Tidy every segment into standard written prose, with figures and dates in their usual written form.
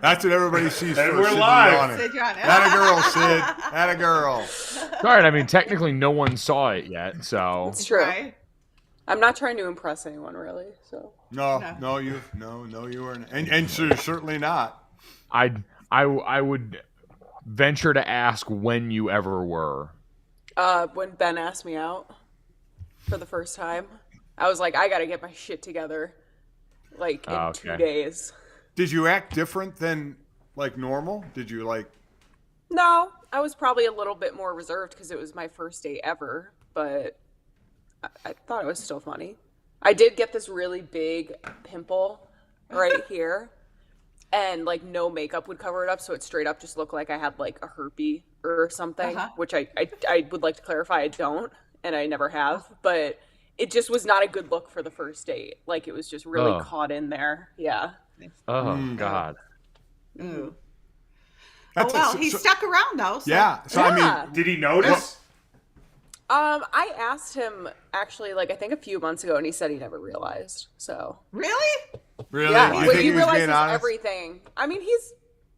That's what everybody sees And first. we're Sid live. yawning. Sid yawning. Atta girl, Sid. Atta girl. All right. I mean, technically, no one saw it yet, so It's true. Right? I'm not trying to impress anyone, really. So No, you weren't, and so you're certainly not. I would venture to ask when you ever were. when Ben asked me out for the first time, I was like, I got to get my shit together, like in 2 days. Did you act different than like normal? Did you like? No, I was probably a little bit more reserved because it was my first date ever, but I thought it was still funny. I did get this really big pimple right here, and like no makeup would cover it up, so it straight up just looked like I had like a herpes or something, which I would like to clarify I don't, and I never have, but it just was not a good look for the first date. Like it was just really caught in there. Yeah. Oh God. Ooh. That's he stuck around though. So. Yeah. So Yeah. I mean, Did he notice? I asked him actually, like I think a few months ago, and he said he never realized. So Really? yeah, you but think he was being realizes honest? everything. I mean, he's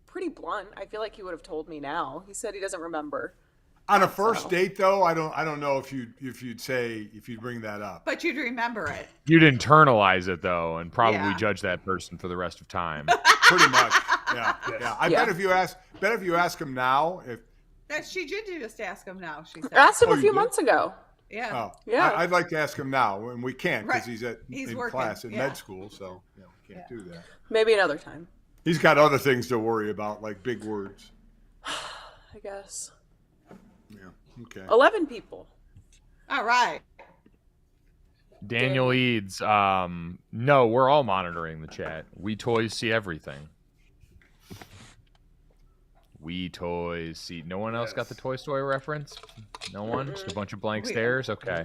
pretty blunt. I feel like he would have told me now. He said he doesn't remember. On a first date, though, I don't know if you'd bring that up. But you'd remember it. You'd internalize it though, and probably Yeah. judge that person for the rest of time. Pretty much. Yeah. Yeah. I Yeah. bet if you ask him now, if She did just ask him now. She said. I asked him Oh, a you few did? months ago. Yeah. Yeah. I'd like to ask him now, and we can't because Right. he's in working. class in Yeah. med school, so we can't do that. Maybe another time, He's got other things to worry about, like big words. I guess. Yeah. Okay. 11 people. All right. Daniel Eads. No, we're all monitoring the chat. We toys see everything. We toys see. No one else got the Toy Story reference? No one? Just a bunch of blank stares? Okay.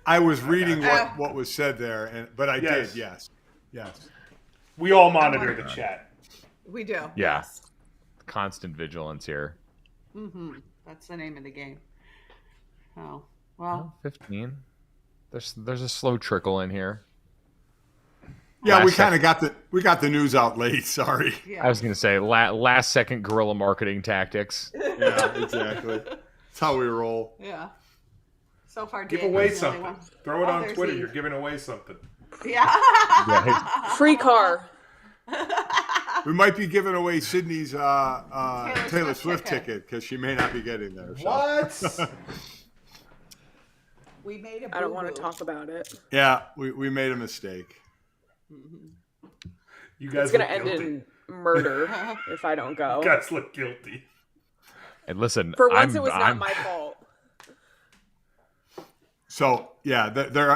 I was reading what was said there, but I did. Yes. We all monitor the chat. We do. Yeah. Yes. Constant vigilance here. Mm-hmm. That's the name of the game. Oh well. 15. There's a slow trickle in here. Yeah, Last we kind of got the news out late. Sorry. Yeah. I was going to say last second guerrilla marketing tactics. Yeah, exactly. That's how we roll. Yeah. So far, Give Daniel's away the only something. one. Throw it on there's Twitter. Eve. You're giving away something. Yeah. Free car. We might be giving away Sydney's Taylor ticket. Swift ticket because she may not be getting there. So. What? We made a I don't want to boo-boo. talk about it. Yeah, we made a mistake. You guys It's going look to end guilty. in murder if I don't go. You guys look guilty. And listen, For once, it was not my fault. So yeah,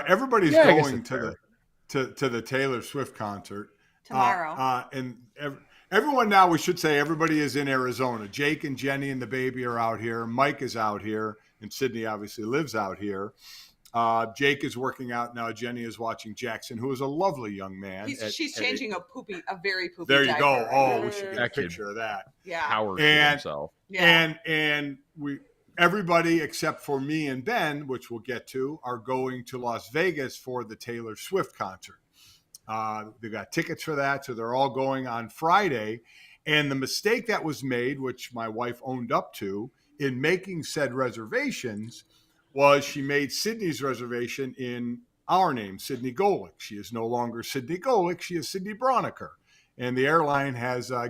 everybody's Yeah, I guess going it's to the Taylor Swift concert Tomorrow. and everyone now. We should say everybody is in Arizona. Jake and Jenny and the baby are out here. Mike is out here, and Sydney obviously lives out here. Jake is working out now. Jenny is watching Jackson, who is a lovely young man. She's changing a very poopy. There you diaper go. right Oh, now. we should get a That kid. picture of that. Yeah. power to And- himself. Yeah. And everybody except for me and Ben, which we'll get to, are going to Las Vegas for the Taylor Swift concert. They got tickets for that, so they're all going on Friday. And the mistake that was made, which my wife owned up to, in making said reservations, was she made Sydney's reservation in our name, Sydney Golic. She is no longer Sydney Golic; she is Sydney Broniker. And the airline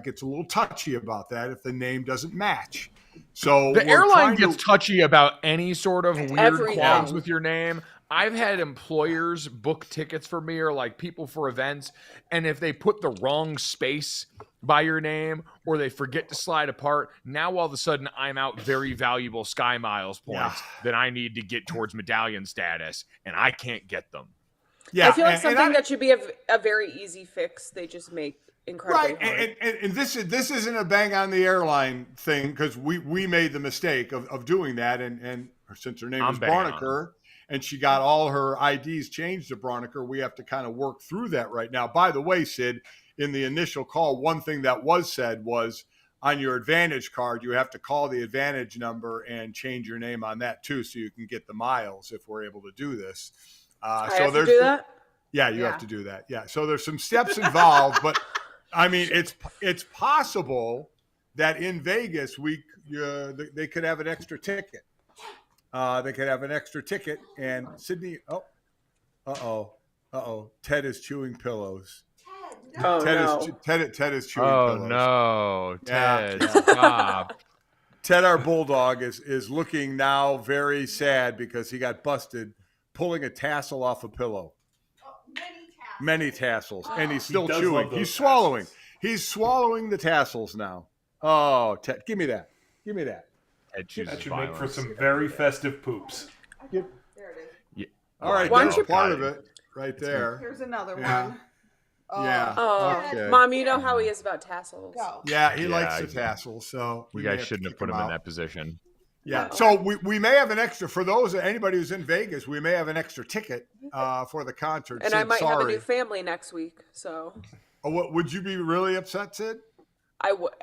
gets a little touchy about that if the name doesn't match. So The we're airline trying gets touchy about any sort of weird Everything. qualms with your name. I've had employers book tickets for me or like people for events, and if they put the wrong space by your name or they forget to slide apart, now all of a sudden I'm out very valuable Sky Miles points that I need to get towards medallion status, and I can't get them. Yeah, I feel like and something that should be a very easy fix. They just make incredibly hard. and this isn't a bang on the airline thing because we made the mistake of doing that, and since her name I'm is banging Broniker and she got all her IDs changed to Broniker, we have to kind of work through that right now. By the way, Sid, in the initial call, one thing that was said was on your Advantage card, you have to call the Advantage number and change your name on that too, so you can get the miles if we're able to do this. I have to do that? Yeah, you have to do that. Yeah, so there's some steps involved, but I mean, it's possible that in Vegas they could have an extra ticket. They could have an extra ticket, and Sydney. Ted is chewing pillows. Oh no. Ted is chewing Oh pillows. no, Yeah. Ted, stop. Ted, our bulldog, is looking now very sad because he got busted pulling a tassel off a pillow. Many tassels, and he's still does chewing. love those He's swallowing. tassels. He's swallowing the tassels now. Oh, Ted, give me that. Give me that. Ted chooses That should make for violence. some very festive poops. There it is. All right, Why don't that's you- part of it right there. Here's another Yeah. one. Yeah. Oh, Okay. Mom, you know how he is about tassels. Go. Yeah, he Yeah, likes the tassels, so You we guys may to shouldn't have kick put him in out. that position. Yeah, No. so we may have an extra for those anybody who's in Vegas. We may have an extra ticket for the concert. And Sid, I might have a sorry. new family next week, so Oh, what, would you be really upset, Sid? I would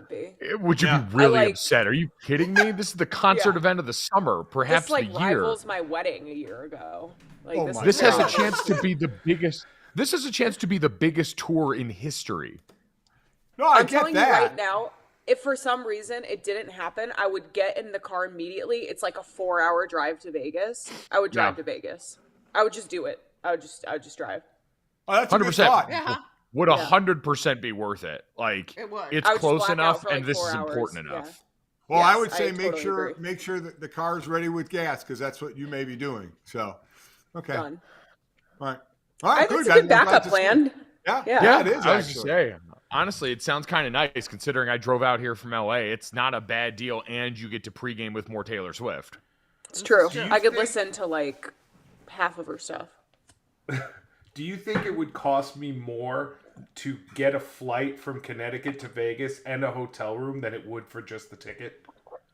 be. Would you Yeah. be really I like- upset? Are you kidding me? This is the concert Yeah. event of the summer, perhaps This like the year. rivals my wedding a year ago. Like Oh this, my This has a God. chance to be the biggest. This has a chance to be the biggest tour in history. No, I I'm get telling you that. right now, if for some reason it didn't happen, I would get in the car immediately. It's like a 4-hour drive to Vegas. I would drive Yeah. to Vegas. I would just do it. I would just drive. Oh, that's a good 100%. thought. Yeah. Would Yeah. 100% be worth it. Like It would. it's I would just close black out enough, for, like, and this 4 is hours. important Yeah. enough. Well, I Yes, would say I totally agree. make sure that the car is ready with gas because that's what you may be doing. So, okay, all Done. right, I think good. it's a I'm good glad backup to see plan. it. Yeah, Yeah. yeah, it is I was actually. just saying. Honestly, it sounds kind of nice considering I drove out here from LA. It's not a bad deal, and you get to pregame with more Taylor Swift. It's true. Do you I could think- listen to like half of her stuff. Do you think it would cost me more to get a flight from Connecticut to Vegas and a hotel room than it would for just the ticket?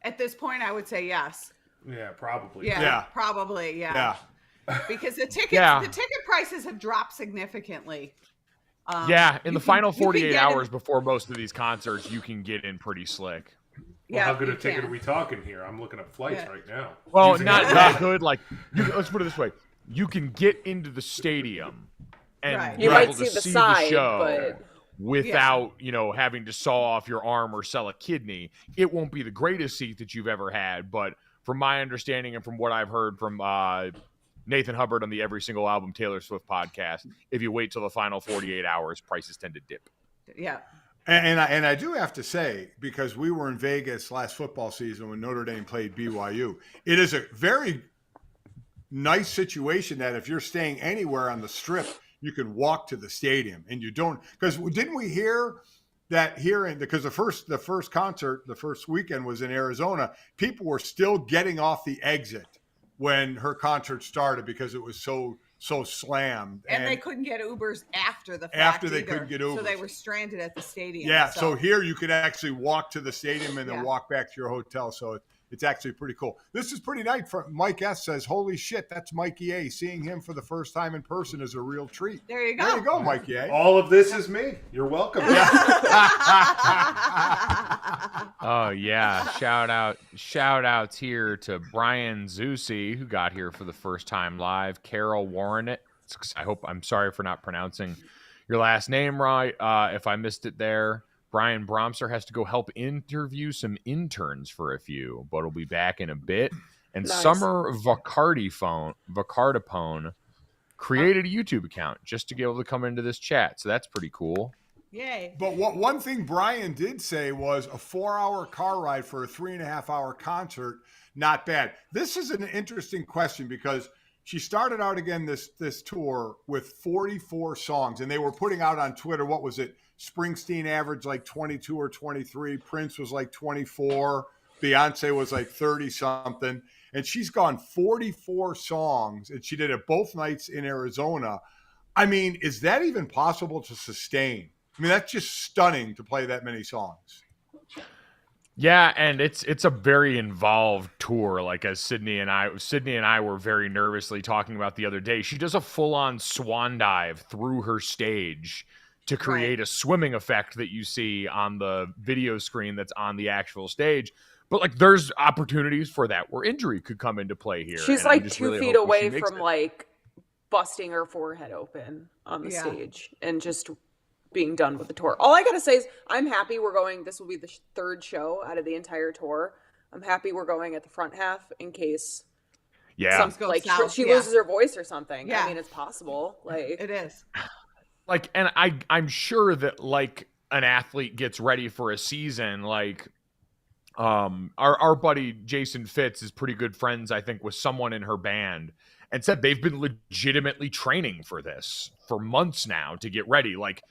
At this point, I would say yes. Yeah, probably. Yeah, Yeah. probably. Yeah, Because the tickets, Yeah. the ticket prices have dropped significantly. Yeah, in you the can- final you can 48 get hours in- before most of these concerts, you can get in pretty slick. Well, how good a you ticket can. are we talking here? I'm looking up flights Yeah. right now. Well, Using not it. that good. Like, let's put it this way: you can get into the stadium and Right. be You able might to see the see side, the show but without, having to saw off your arm or sell a kidney. It won't be the greatest seat that you've ever had, but from my understanding and from what I've heard from Nathan Hubbard on the Every Single Album Taylor Swift podcast, if you wait till the final 48 hours, prices tend to dip. Yeah. and I do have to say because we were in Vegas last football season when Notre Dame played BYU, it is a very nice situation that if you're staying anywhere on the Strip, you can walk to the stadium and you don't. Because didn't we hear that because the first concert, the first weekend was in Arizona, people were still getting off the exit when her concert started because it was so slammed. And they couldn't get Ubers after the fact After they either. couldn't get So they Ubers. were stranded at the stadium. Yeah, so here you could actually walk to the stadium and then Yeah. walk back to your hotel. So it's actually pretty cool. This is pretty nice. Mike S says, "Holy shit, that's Mikey A. Seeing him for the first time in person is a real treat." There you go. There you go, Mikey A. All of this is me. You're welcome. Oh yeah, shout outs here to Brian Zusi, who got here for the first time live. Carol Warren, I'm sorry for not pronouncing your last name right. If I missed it there. Brian Bromser has to go help interview some interns for a few, but he'll be back in a bit. And Nice. Summer Vacardapone created a YouTube account just to be able to come into this chat. So that's pretty cool. Yay. But one thing Brian did say was a 4-hour car ride for a 3.5-hour concert, not bad. This is an interesting question because she started out again this tour with 44 songs, and they were putting out on Twitter, what was it? Springsteen averaged like 22 or 23. Prince was like 24. Beyonce was like 30-something. And she's gone 44 songs, and she did it both nights in Arizona. I mean, is that even possible to sustain? I mean, that's just stunning to play that many songs. Yeah, and it's a very involved tour. Like as Sydney and I were very nervously talking about the other day. She does a full-on swan dive through her stage to create a swimming effect that you see on the video screen that's on the actual stage. But like there's opportunities for that where injury could come into play here. she's and I'm like just 2 really feet hoping she away makes from it. like busting her forehead open on the Yeah. stage and just being done with the tour. All I gotta say is I'm happy we're going. This will be the third show out of the entire tour. I'm happy we're going at the front half in case Yeah. Goes like south, she yeah. loses her voice or something. Yeah. I mean, it's possible. Like It is. Like, and I'm sure that like an athlete gets ready for a season, like our buddy Jason Fitz is pretty good friends, I think, with someone in her band, and said they've been legitimately training for this for months now to get ready. Like,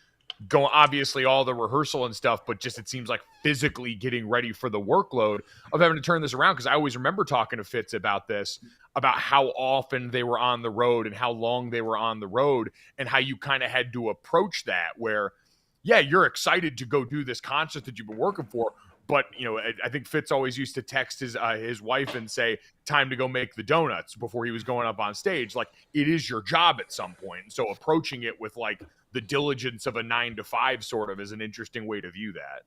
go obviously all the rehearsal and stuff, but just it seems like physically getting ready for the workload of having to turn this around. Because I always remember talking to Fitz about this, about how often they were on the road and how long they were on the road, and how you kind of had to approach that where, yeah, you're excited to go do this concert that you've been working for. But, you know, I think Fitz always used to text his wife and say, time to go make the donuts before he was going up on stage. Like, it is your job at some point. And so approaching it with, like, the diligence of a 9 to 5 sort of is an interesting way to view that.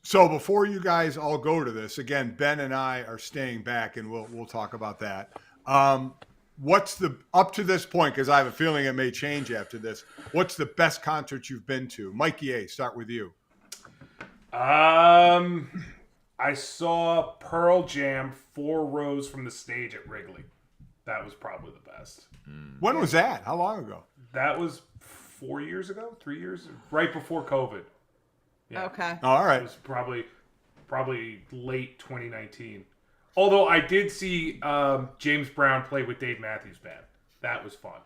So before you guys all go to this, again, Ben and I are staying back, and we'll talk about that. What's the, up to this point, because I have a feeling it may change after this, what's the best concert you've been to? Mikey A., start with you. I saw Pearl Jam 4 rows from the stage at Wrigley. That was probably the best. When was that? How long ago? That was 4 years ago, 3 years, right before COVID. Yeah. Okay. All It right. was probably late 2019. Although I did see James Brown play with Dave Matthews Band. That was fun.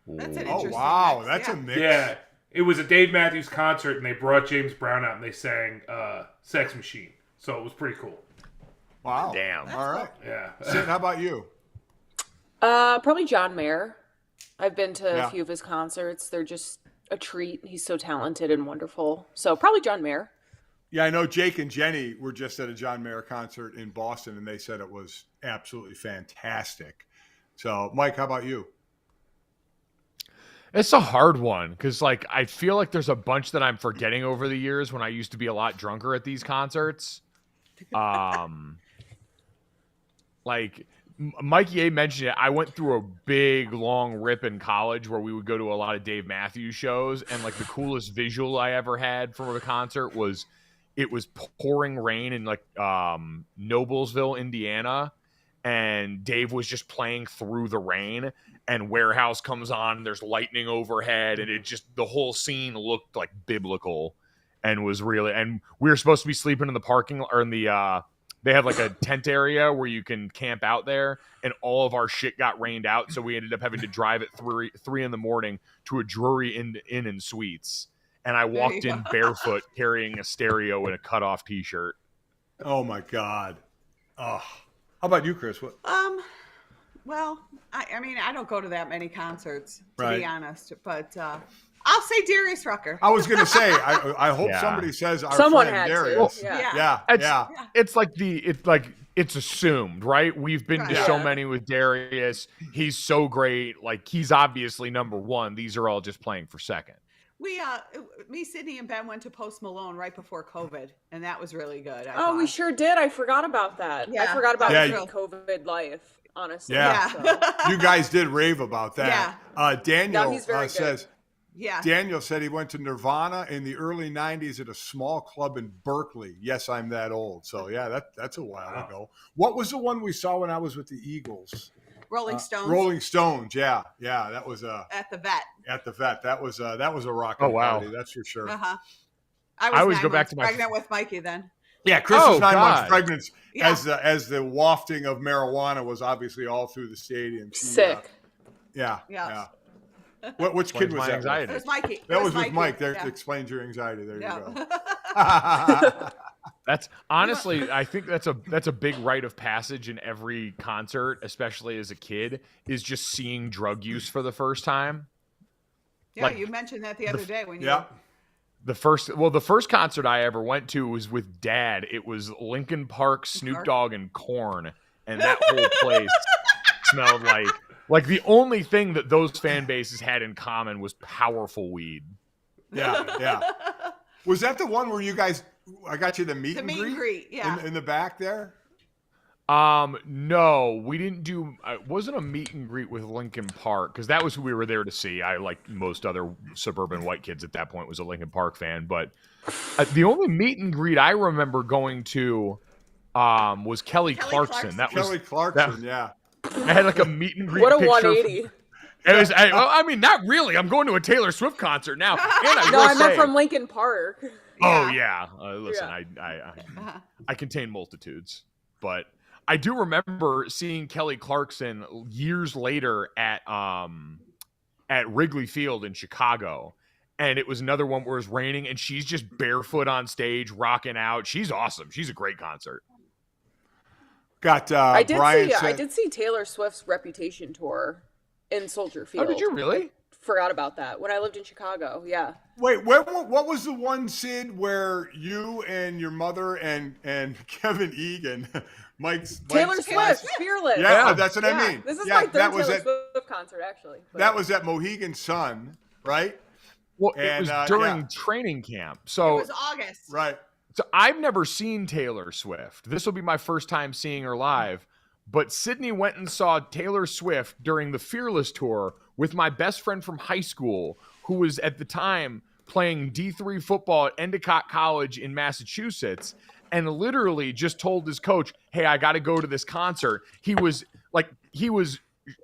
That's an Oh, interesting wow. mix, That's yeah. a mix. Yeah, it was a Dave Matthews concert, and they brought James Brown out, and they sang "Sex Machine," so it was pretty cool. Wow. Damn. All right. Yeah, Sid, how about you? probably John Mayer. I've been to Yeah. a few of his concerts. They're just a treat. He's so talented and wonderful. So probably John Mayer. Yeah, I know Jake and Jenny were just at a John Mayer concert in Boston, and they said it was absolutely fantastic. So, Mike, how about you? It's a hard one because, like, I feel like there's a bunch that I'm forgetting over the years when I used to be a lot drunker at these concerts. Like Mikey A mentioned it. I went through a big, long rip in college where we would go to a lot of Dave Matthews shows, and like the coolest visual I ever had from a concert was it was pouring rain in like Noblesville, Indiana, and Dave was just playing through the rain, and Warehouse comes on, and there's lightning overhead, and it just, the whole scene looked like biblical and was really, and we were supposed to be sleeping in the parking, or in the, they have like a tent area where you can camp out there, and all of our shit got rained out, so we ended up having to drive at 3 in the morning to a Drury Inn and Suites, and I walked in barefoot carrying a stereo and a cutoff t-shirt. Oh, my God. Oh. How about you, Chris? What? Well, I mean, I don't go to that many concerts, to Right. be honest, but I'll say Darius Rucker. I was going to say, I hope Yeah. somebody says our Someone friend had Darius. to. Yeah. Yeah, It's, yeah. it's assumed, right? We've been to Right. so Yeah. many with Darius. He's so great. Like, he's obviously number one. These are all just playing for second. We, me, Sydney, and Ben went to Post Malone right before COVID, and that was really good. Oh, we sure did. I forgot about that. I Yeah. forgot about Yeah. the COVID life, honestly. Yeah. So. You guys did rave about that. Daniel No, he's very good. says, Yeah. Daniel said he went to Nirvana in the early 90s at a small club in Berkeley. Yes, I'm that old. So, yeah, that's a while ago. What was the one we saw when I was with the Eagles? Rolling Stones. Rolling Stones, yeah. That was at the vet. at the vet. That was a rocking Oh, wow. party, that's for sure. Uh-huh. I always 9 go back months to my- pregnant with Mikey then. Yeah, Chris Oh, was 9 months God. pregnant Yeah. as the wafting of marijuana was obviously all through the stadium. She, Sick. yeah. Yeah. Which kid Explains was my that? anxiety. It was Mikey. That was with Mikey. Mike. That Yeah. explains your anxiety. There Yeah. you go. That's honestly, I think that's a big rite of passage in every concert, especially as a kid, is just seeing drug use for the first time. Yeah, Like, you mentioned that the other day when you. Yeah. The first concert I ever went to was with Dad. It was Linkin Park, Snoop Dogg, and Korn, and that whole place smelled like the only thing that those fan bases had in common was powerful weed. Yeah. Was that the one where you guys? I got you the meet The and meet greet. and greet, yeah. In the back there. No, we didn't do. It wasn't a meet and greet with Lincoln Park because that was who we were there to see. I, like most other suburban white kids at that point, was a Lincoln Park fan. But the only meet and greet I remember going to was Kelly Clarkson. That was Kelly Clarkson, yeah. I had like a meet and greet. What a picture 180. It was. I mean, not really. I'm going to a Taylor Swift concert now. And No, I will meant say- from Lincoln Park. Oh yeah. Listen, Yeah. I contain multitudes, but I do remember seeing Kelly Clarkson years later at Wrigley Field in Chicago, and it was another one where it was raining, and she's just barefoot on stage rocking out. She's awesome. She's a great concert. Got I did Brian. see. I did see Taylor Swift's Reputation tour in Soldier Field. Oh, did you really? Forgot about that when I lived in Chicago. Yeah. Wait, what was the one, Sid, where you and your mother and Kevin Egan, Mike's Taylor Mike's- Swift, Fearless. Yeah, that's what I Yeah. mean. This is Yeah, my third that was Taylor at Swift concert, actually. But- that was at Mohegan Sun, right? Well, it And, was during yeah. training camp. It So was August. Right. So I've never seen Taylor Swift. This will be my first time seeing her live. But Sydney went and saw Taylor Swift during the Fearless tour with my best friend from high school, who was at the time playing D3 football at Endicott College in Massachusetts, and literally just told his coach, "Hey, I got to go to this concert." He was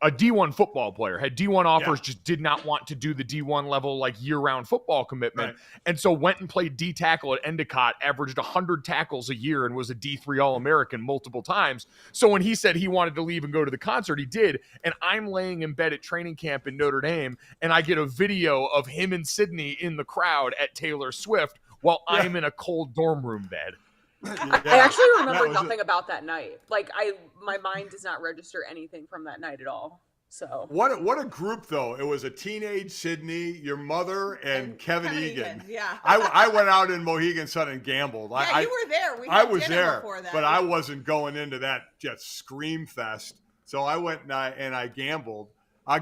a D1 football player, had D1 offers, just did not want to do the D1 level, like year-round football commitment. Right. And so went and played D tackle at Endicott, averaged 100 tackles a year, and was a D3 All-American multiple times. So when he said he wanted to leave and go to the concert, he did. And I'm laying in bed at training camp in Notre Dame, and I get a video of him and Sydney in the crowd at Taylor Swift while I'm in a cold dorm room bed. I actually remember That was nothing about that night. Like my mind does not register anything from that night at all. So What a group, though. It was a teenage Sydney, your mother, and Kevin Egan. Yeah. I went out in Mohegan Sun and gambled. Yeah, you were there. We I had was dinner there, before that. but I wasn't going into that just scream fest. So I went and I gambled.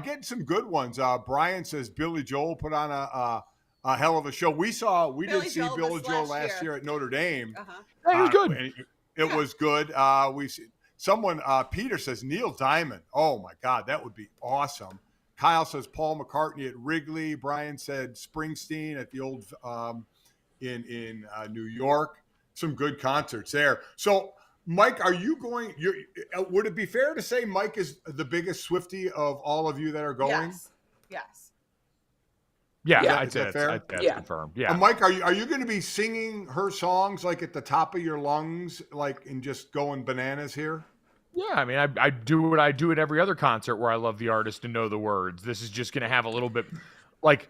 Getting some good ones. Brian says Billy Joel put on a hell of a show. We Billy did see Joel Billy this Joel last last year year. at Notre Dame. Uh-huh. Hey, it was good. And it was good. Someone, Peter says Neil Diamond. Oh my God, that would be awesome. Kyle says Paul McCartney at Wrigley. Brian said Springsteen at the old in New York. Some good concerts there. So, Mike, are you going? Would it be fair to say Mike is the biggest Swiftie of all of you that are going? Yes. Yeah, Yeah. I'd Is say that fair? that's Yeah. confirmed. Yeah. Mike, are you going to be singing her songs like at the top of your lungs, like and just going bananas here? Yeah, I mean, I do what I do at every other concert where I love the artist and know the words. This is just going to have a little bit, like,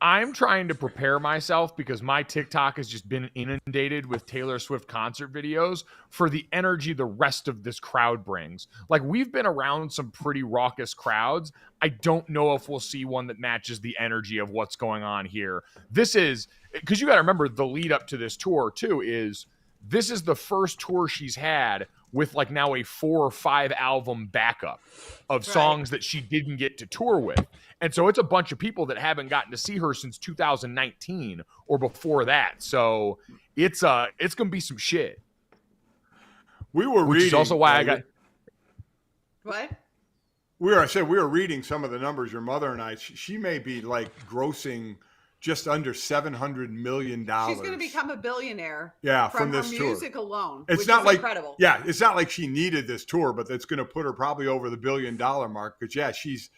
I'm trying to prepare myself because my TikTok has just been inundated with Taylor Swift concert videos for the energy the rest of this crowd brings. Like, we've been around some pretty raucous crowds. I don't know if we'll see one that matches the energy of what's going on here. This is, because you got to remember the lead up to this tour too is this is the first tour she's had with like now a 4 or 5 album backup of songs that she didn't get to tour with. And so it's a bunch of people that haven't gotten to see her since 2019 or before that. So it's going to be some shit. We were Which reading. is also why I got What? We were reading some of the numbers. Your mother and I. She may be like grossing just under $700 million. She's going to become a billionaire. Yeah, from this her tour. music alone. It's which not is like incredible. Yeah, it's not like she needed this tour, but it's going to put her probably over the $1 billion mark. Because yeah, she's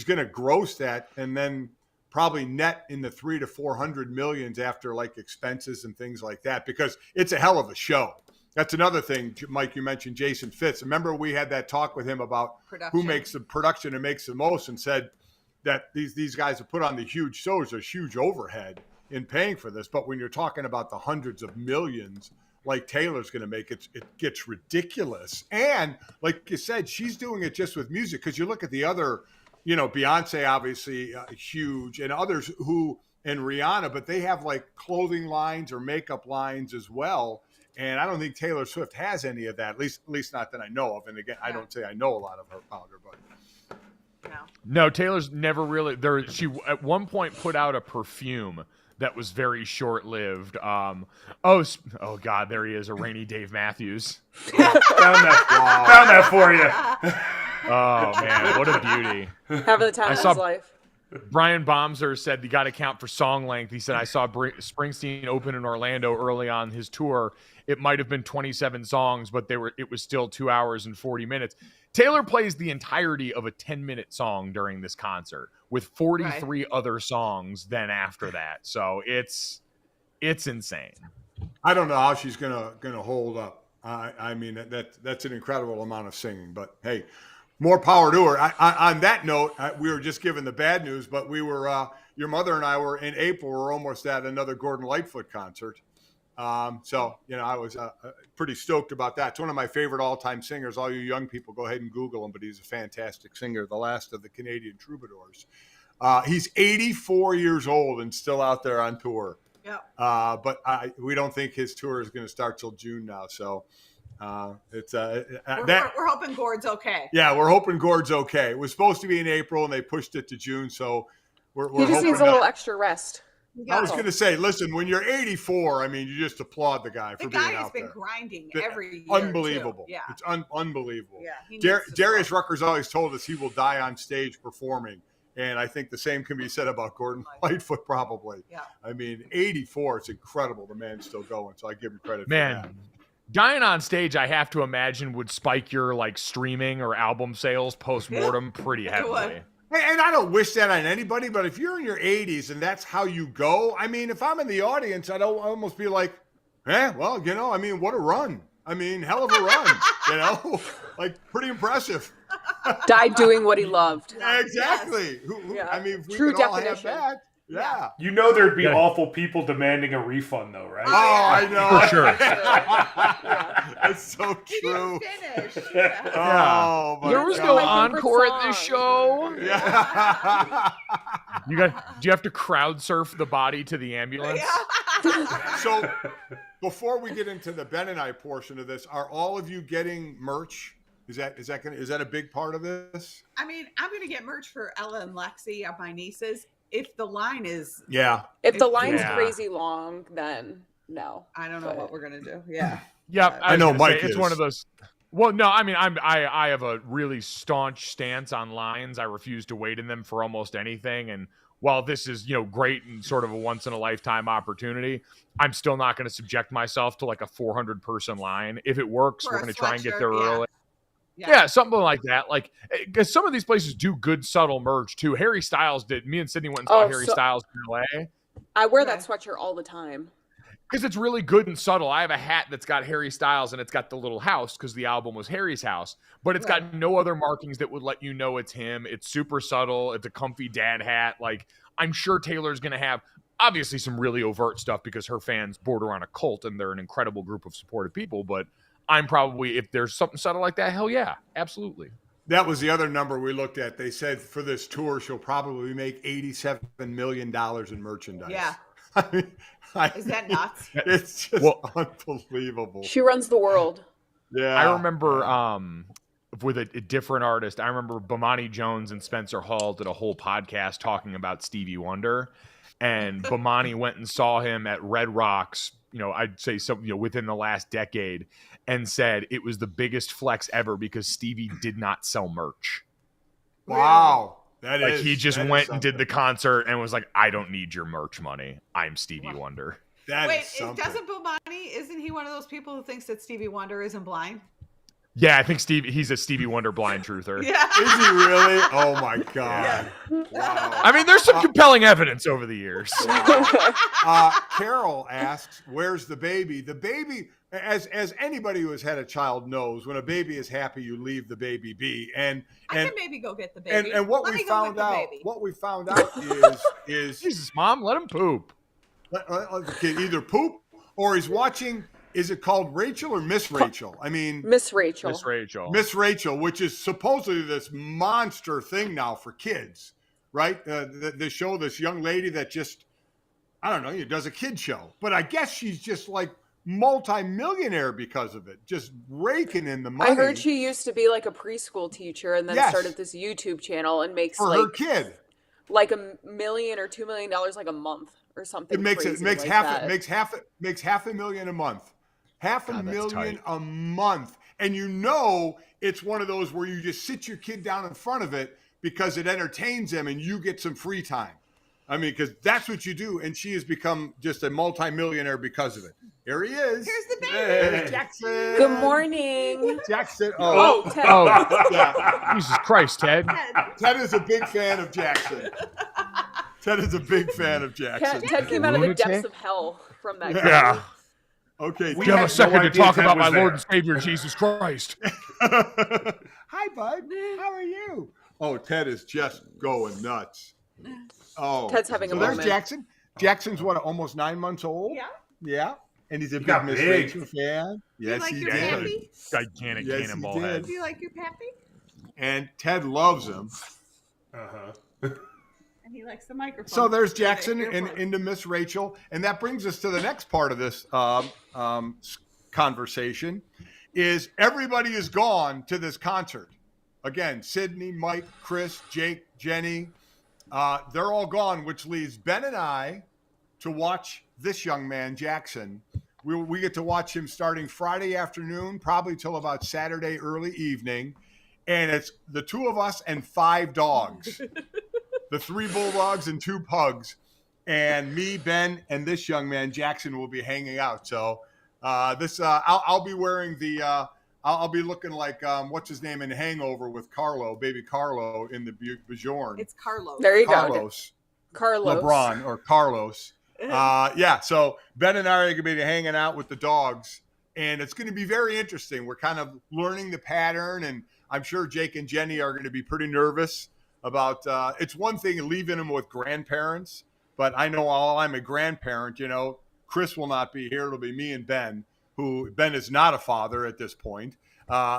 going to gross that and then probably net in the 300 to 400 millions after like expenses and things like that. Because it's a hell of a show. That's another thing, Mike. You mentioned Jason Fitz. Remember we had that talk with him about Production. who makes the production and makes the most, and said that these guys have put on the huge shows. There's huge overhead in paying for this, but when you're talking about the hundreds of millions like Taylor's going to make, it gets ridiculous. And like you said, she's doing it just with music, because you look at the other, Beyonce obviously huge, and others and Rihanna, but they have like clothing lines or makeup lines as well. And I don't think Taylor Swift has any of that, at least not that I know of. And again, I don't say I know a lot about her, but. No. No, Taylor's never really there. She at one point put out a perfume that was very short-lived. Oh God, there he is, a rainy Dave Matthews. Found that for you. Oh man, what a beauty! Having the time of his life. Brian Bomser said you got to count for song length. He said, I saw Springsteen open in Orlando early on his tour. It might have been 27 songs, but it was still 2 hours and 40 minutes. Taylor plays the entirety of a 10-minute song during this concert with 43 other songs then after that. So it's insane. I don't know how she's gonna hold up. I mean, that's an incredible amount of singing, but hey, more power to her. On that note, we were just given the bad news, but we were, your mother and I were in April. We're almost at another Gordon Lightfoot concert. So, I was pretty stoked about that. It's one of my favorite all-time singers. All you young people, go ahead and Google him, but he's a fantastic singer, the last of the Canadian troubadours. He's 84 years old and still out there on tour. Yep. But we don't think his tour is going to start till June now. So it's we're hoping Gord's okay. Yeah, we're hoping Gord's okay. It was supposed to be in April, and they pushed it to June. So we're he just needs a little extra rest. I was going to say, listen, when you're 84, I mean, you just applaud the guy for being out there. The guy has been grinding every year. Unbelievable. Too. Yeah. It's unbelievable. Yeah, Darius Rucker's always told us he will die on stage performing. And I think the same can be said about Gordon Lightfoot, probably. Yeah. I mean, 84, it's incredible. The man's still going. So I give him credit for that. Dying on stage, I have to imagine, would spike your streaming or album sales post-mortem pretty heavily. And I don't wish that on anybody, but if you're in your 80s and that's how you go, I mean, if I'm in the audience, I'd almost be like, well, I mean, what a run. I mean, hell of a run, pretty impressive. Died doing what he loved. Exactly. Yes. I mean, if we True could all definition. have that. Yeah. There'd be awful people demanding a refund, though, right? Oh, I know. For sure. That's so true. Oh, my there was God. no encore at this show. Yeah. Do you have to crowd surf the body to the ambulance? Yeah. So before we get into the Ben and I portion of this, are all of you getting merch? Is that a big part of this? I mean, I'm going to get merch for Ella and Lexi, my nieces. If the line is if the line's crazy long, then no. I don't know what we're going to do. Yeah. Yep. I know Mike it's one of those. Well, no, I mean, I have a really staunch stance on lines. I refuse to wait in them for almost anything. And while this is, great and sort of a once in a lifetime opportunity, I'm still not going to subject myself to a 400 person line. If it works, we're going to try and get there early. Yeah, something like that. Because some of these places do good subtle merch too. Harry Styles did. Me and Sydney went and saw Harry Styles in LA. I wear that sweatshirt all the time. Because it's really good and subtle. I have a hat that's got Harry Styles and it's got the little house because the album was Harry's house. But it's got no other markings that would let you know it's him. It's super subtle. It's a comfy dad hat. I'm sure Taylor's going to have obviously some really overt stuff because her fans border on a cult and they're an incredible group of supportive people. But I'm probably, if there's something subtle like that, hell yeah, absolutely. That was the other number we looked at. They said for this tour, she'll probably make $87 million in merchandise. Yeah. Is that nuts? It's just unbelievable. She runs the world. Yeah. I remember with a different artist, I remember Bomani Jones and Spencer Hall did a whole podcast talking about Stevie Wonder. And Bomani went and saw him at Red Rocks, I'd say within the last decade, and said it was the biggest flex ever because Stevie did not sell merch. Wow. That is. He just went and did the concert and was like, I don't need your merch money. I'm Stevie Wonder. Wait, doesn't Bomani, isn't he one of those people who thinks that Stevie Wonder isn't blind? Yeah, I think he's a Stevie Wonder blind truther. Yeah. Is he really? Oh my God. Yeah. Wow. I mean, there's some compelling evidence over the years. Carol asks, where's the baby? The baby, as anybody who has had a child knows, when a baby is happy, you leave the baby be. And I can maybe go get the baby. And what we found out is Jesus, Mom, let him poop. Let the kid either poop or he's watching. Is it called Rachel or Miss Rachel? I mean, Miss Rachel. Miss Rachel, which is supposedly this monster thing now for kids, right? They show this young lady that just, I don't know, does a kid show. But I guess she's just multi-millionaire because of it, just raking in the money. I heard she used to be a preschool teacher and then started this YouTube channel and makes for her kid $1 million or $2 million a month or something. It makes crazy makes like half that. it makes half a million a month. Half a God, that's million tight. a month. And you know it's one of those where you just sit your kid down in front of it because it entertains them and you get some free time. I mean, because that's what you do. And she has become just a multimillionaire because of it. Here he is. Here's the baby. There's Jackson. Good morning. Jackson. Oh, Ted. Oh, Yeah. Jesus Christ, Ted. Ted is a big fan of Jackson. Ted is a big fan of Jackson. Ted came out of the Lunatic. depths of hell from that. Yeah. game. Okay. We Do you have had a no second to idea talk Ted about was my Lord there. and Savior Jesus Christ? Hi, bud. How are you? Oh, Ted is just going nuts. Oh, Ted's having a so there's moment. Jackson. Jackson's what, almost 9 months old? Yeah. Yeah. And he's a He big got Miss big. Rachel fan. Yes, like he your did. pappy? Gigantic Yes, he cannonball did. head. Do you like your pappy? And Ted loves him. Uh-huh. And he likes the microphone. So there's Or the Jackson and earplugs. into Miss Rachel. And that brings us to the next part of this conversation is everybody is gone to this concert. Again, Sydney, Mike, Chris, Jake, Jenny, they're all gone, which leaves Ben and I to watch this young man, Jackson. We get to watch him starting Friday afternoon, probably till about Saturday early evening. And it's the two of us and 5 dogs, the 3 bulldogs and 2 pugs. And me, Ben, and this young man, Jackson, will be hanging out. So I'll be wearing the I'll be looking like what's his name in Hangover with Carlo, baby Carlo in the Bjorn. It's Carlos. There you go. Carlos, Carlos. LeBron or Carlos. Yeah, so Ben and I are going to be hanging out with the dogs, and it's going to be very interesting. We're kind of learning the pattern, and I'm sure Jake and Jenny are going to be pretty nervous about. It's one thing leaving them with grandparents, but I know while I'm a grandparent, Chris will not be here. It'll be me and Ben, who Ben is not a father at this point.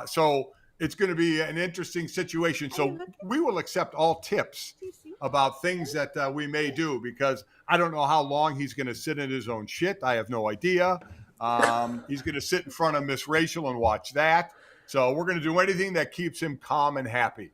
So it's going to be an interesting situation. So we will accept all tips about things that we may do because I don't know how long he's going to sit in his own shit. I have no idea. He's going to sit in front of Miss Rachel and watch that. So we're going to do anything that keeps him calm and happy.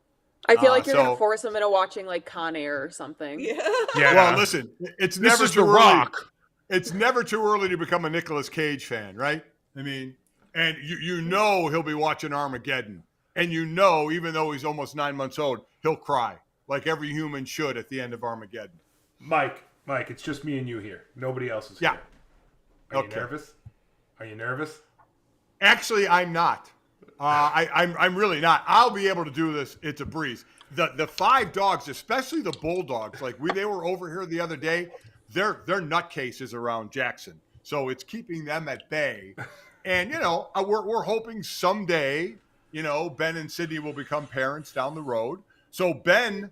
I feel like you're so- going to force him into watching like Con Air or something. Yeah. Yeah. Well, listen, it's this never is too The early. Rock. It's never too early to become a Nicolas Cage fan, right? I mean, and you know he'll be watching Armageddon. And even though he's almost 9 months old, he'll cry like every human should at the end of Armageddon. Mike, it's just me and you here. Nobody else is Yeah. here. Are Okay. you nervous? Are you nervous? Actually, I'm not. I'm really not. I'll be able to do this. It's a breeze. The 5 dogs, especially the bulldogs, like they were over here the other day. They're nutcases around Jackson, so it's keeping them at bay. And we're hoping someday, Ben and Sydney will become parents down the road. So Ben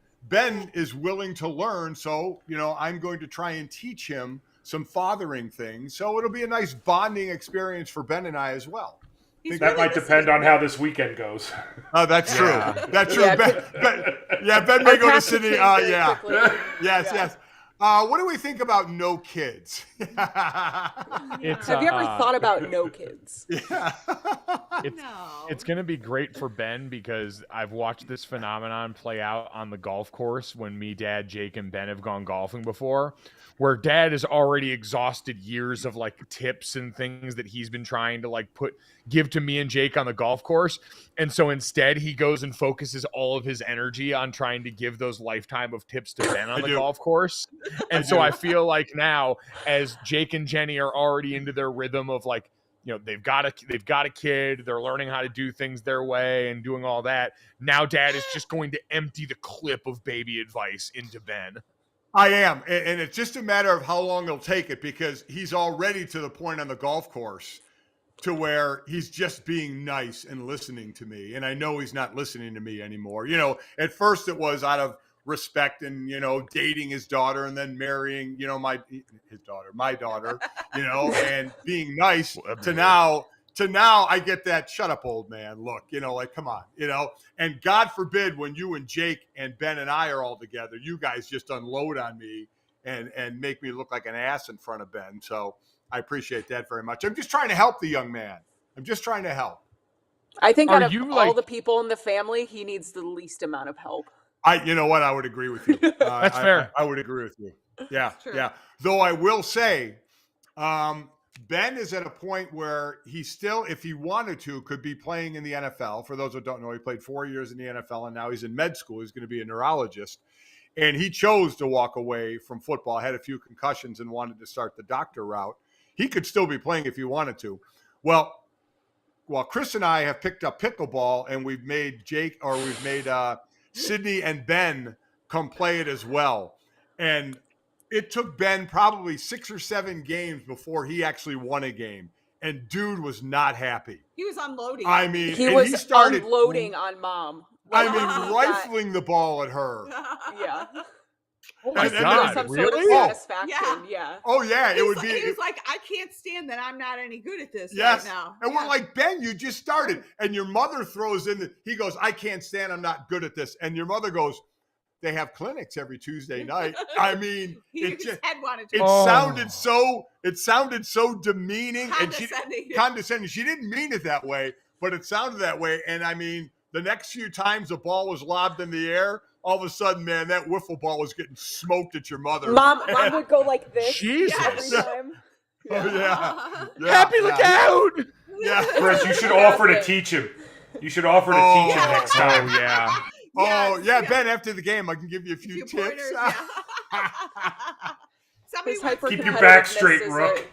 is willing to learn. So I'm going to try and teach him some fathering things. So it'll be a nice bonding experience for Ben and I as well. He's That really might depend listening. on how this weekend goes. Oh, that's true. That's true. Yeah, Ben may go to path to Sydney. change very Yeah. quickly. Yes, Yeah. yes. What do we think about no kids? It's, Have you ever thought about no kids? Yeah. It's going to be great for Ben because I've watched this phenomenon play out on the golf course when me, Dad, Jake, and Ben have gone golfing before, where Dad has already exhausted years of like tips and things that he's been trying to give to me and Jake on the golf course. And so instead he goes and focuses all of his energy on trying to give those lifetime of tips to Ben on the golf course. And so I feel like now as Jake and Jenny are already into their rhythm of they've got a kid, they're learning how to do things their way and doing all that. Now Dad is just going to empty the clip of baby advice into Ben. I am. And it's just a matter of how long he'll take it because he's already to the point on the golf course to where he's just being nice and listening to me. And I know he's not listening to me anymore. At first it was out of respect and, dating his daughter and then marrying, my daughter, and being nice to now I get that shut up old man look, come on, and God forbid when you and Jake and Ben and I are all together, you guys just unload on me and make me look like an ass in front of Ben. So I appreciate that very much. I'm just trying to help the young man. I'm just trying to help. I think Are out of you, all the people in the family, he needs the least amount of help. You know what? I would agree with you. That's fair. I would agree with you. Yeah, True. yeah. Though I will say, Ben is at a point where he still, if he wanted to, could be playing in the NFL. For those who don't know, he played 4 years in the NFL, and now he's in med school. He's going to be a neurologist. And he chose to walk away from football, had a few concussions, and wanted to start the doctor route. He could still be playing if he wanted to. Well, Chris and I have picked up pickleball, and we've made Sydney and Ben come play it as well. And it took Ben probably 6 or 7 games before he actually won a game. And dude was not happy. He was unloading. I mean, He and was he started, unloading on mom. I Like, mean, rifling the ball at her. Yeah. Oh my And then God, Some really? sort of satisfaction. Yeah. Yeah. Oh, yeah, it would He be. was like, I can't stand that I'm not any good at this Yes. right now. And Yeah. we're like, Ben, you just started. And your mother throws in, he goes, I can't stand, I'm not good at this. And your mother goes, they have clinics every Tuesday night. I mean, His head wanted to. it sounded so demeaning and Condescending. condescending. She didn't mean it that way, but it sounded that way. And I mean, the next few times the ball was lobbed in the air, all of a sudden, man, that wiffle ball was getting smoked at your mother. Mom would go like this Jesus. every time. Oh, yeah. Happy, look out! Yeah. Chris, you should offer to teach him. You should offer to teach him next time. Oh, yeah. Oh, Yes, yeah, yeah. Ben, after the game, I can give you a few Few tips. pointers, yeah. Somebody His wants to- Keep your back straight, hyper-competitiveness is Rook. it.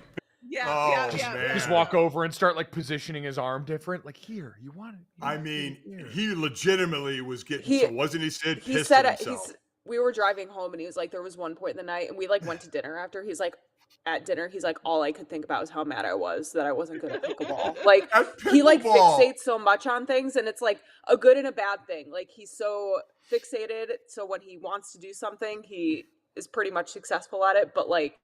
Yeah, Oh, yeah. man. Just walk over and start like positioning his arm different. Like, here, you want it. I mean, he legitimately was getting, He- so wasn't he, Sid? He Pissed said at it. himself. We were driving home and he was like, there was one point in the night and we like went to dinner after. He's like, at dinner, he's like, all I could think about was how mad I was that I wasn't good at pickleball. Like, At he like pickleball. fixates so much on things and it's like a good and a bad thing. Like, he's so fixated. So when he wants to do something, he is pretty much successful at it. But like,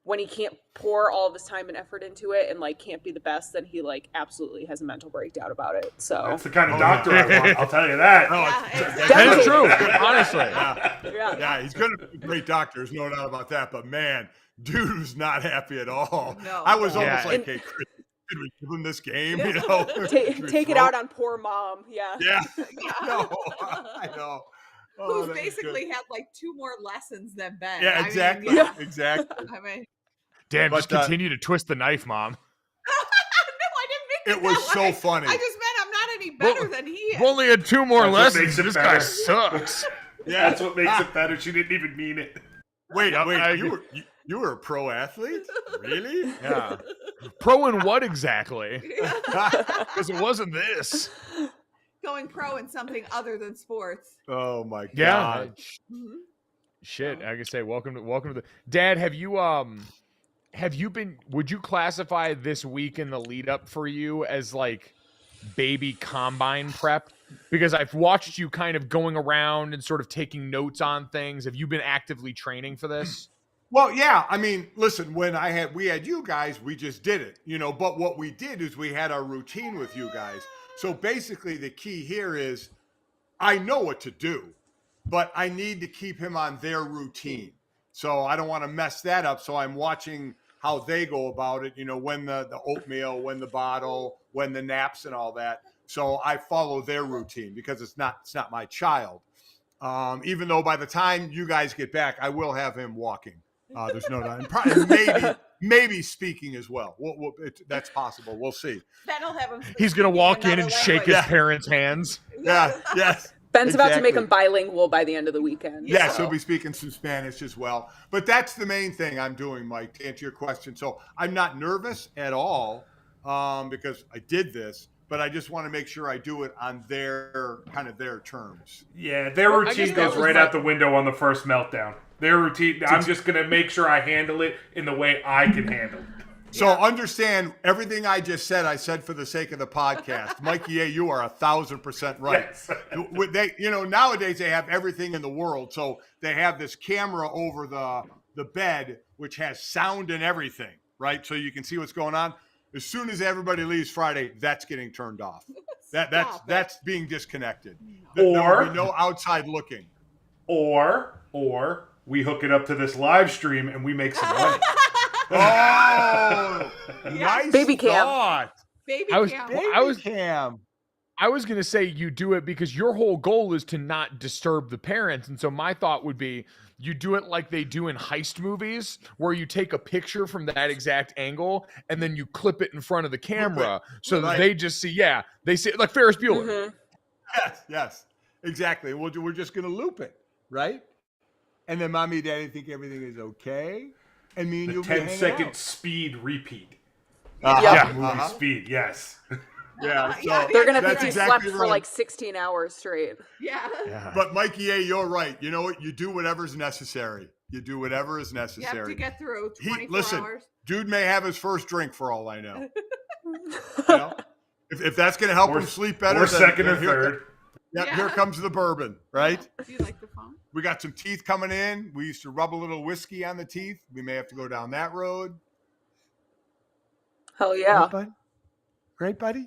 when he can't pour all of his time and effort into it and like can't be the best, then he like absolutely has a mental breakdown about it. So That's the kind of doctor I want. I'll tell you that. Oh, Yeah, it's- That is Definitely. true, honestly. yeah. Yeah, he's going to be a great doctor. There's no doubt about that. But man, dude was not happy at all. No. I was Yeah. almost like, And- hey, Chris, could we give him this game? You know, Take Should we it throw out on poor mom. Yeah. Yeah, Yeah. no, I know. Oh, Who's that was basically good. had like 2 more lessons than Ben. Yeah, I mean, exactly, yeah. exactly. I mean, Dan, But, just continue to twist the knife, Mom. no, I didn't It mean was that so way. funny. I just meant I'm not any better than he is. I've only had 2 more That's what lessons. makes it This guy better. sucks. Yeah, That's what makes it better. She didn't even mean it. Wait, Yep, I- you were a pro athlete? Really? Yeah. Pro in what exactly? Because it wasn't this. Going pro in something other than sports. Oh my Yeah. god. Mhm. Shit, I can say welcome to the Dad. Have you been? Would you classify this week in the lead up for you as like baby combine prep? Because I've watched you kind of going around and sort of taking notes on things. Have you been actively training for this? Well, yeah. I mean, listen, when we had you guys, we just did it, you know. But what we did is we had our routine with you guys. So basically, the key here is, I know what to do, but I need to keep him on their routine. So I don't want to mess that up. So I'm watching how they go about it. You know, when the oatmeal, when the bottle, when the naps, and all that. So I follow their routine because it's not my child. Even though by the time you guys get back, I will have him walking. There's no doubt. And probably maybe speaking as well. That's possible. We'll see. That'll have him. He's gonna speaking walk in another and shake his language. parents' hands. Yeah. Yes. Ben's about to make Exactly. him bilingual by the end of the weekend. Yes, so. he'll be speaking some Spanish as well. But that's the main thing I'm doing, Mike, to answer your question. So I'm not nervous at all because I did this, but I just want to make sure I do it on their terms. Yeah, their Well, I guess routine that goes was right my- out the window on the first meltdown. Their routine, I'm just going to make sure I handle it in the way I can handle it. So understand everything I just said, I said for the sake of the podcast. Mikey, you are 1,000% right. Yes. They, nowadays they have everything in the world. So they have this camera over the bed, which has sound and everything, right? So you can see what's going on. As soon as everybody leaves Friday, that's getting turned off. Stop it. That's being disconnected. Or- There will be no outside looking. Or we hook it up to this live stream and we make some money. Oh, nice Baby cam. thought. Baby I was- cam. Well, I was- Cam. I was going to say you do it because your whole goal is to not disturb the parents. And so my thought would be you do it like they do in heist movies where you take a picture from that exact angle and then you clip it in front of the camera so that they just see, they see like Ferris Bueller. Mm-hmm. Yes, exactly. We're just going to loop it, right? And then mommy and daddy think everything is okay. And me and you The 10-second speed repeat. Movie speed, yes. Yeah, so They're gonna that's think you exactly slept for like 16 hours straight. Yeah. But Mikey A, you're right. You know what? You do whatever's necessary. You do whatever is You have to necessary. get through 24 hours. Dude may have his first drink for all I know. You know? If that's going to help him sleep better, Or second or third. Here comes the bourbon, right? Do you like the phone? We got some teeth coming in. We used to rub a little whiskey on the teeth. We may have to go down that road. Hell yeah. Right, bud? Right, buddy?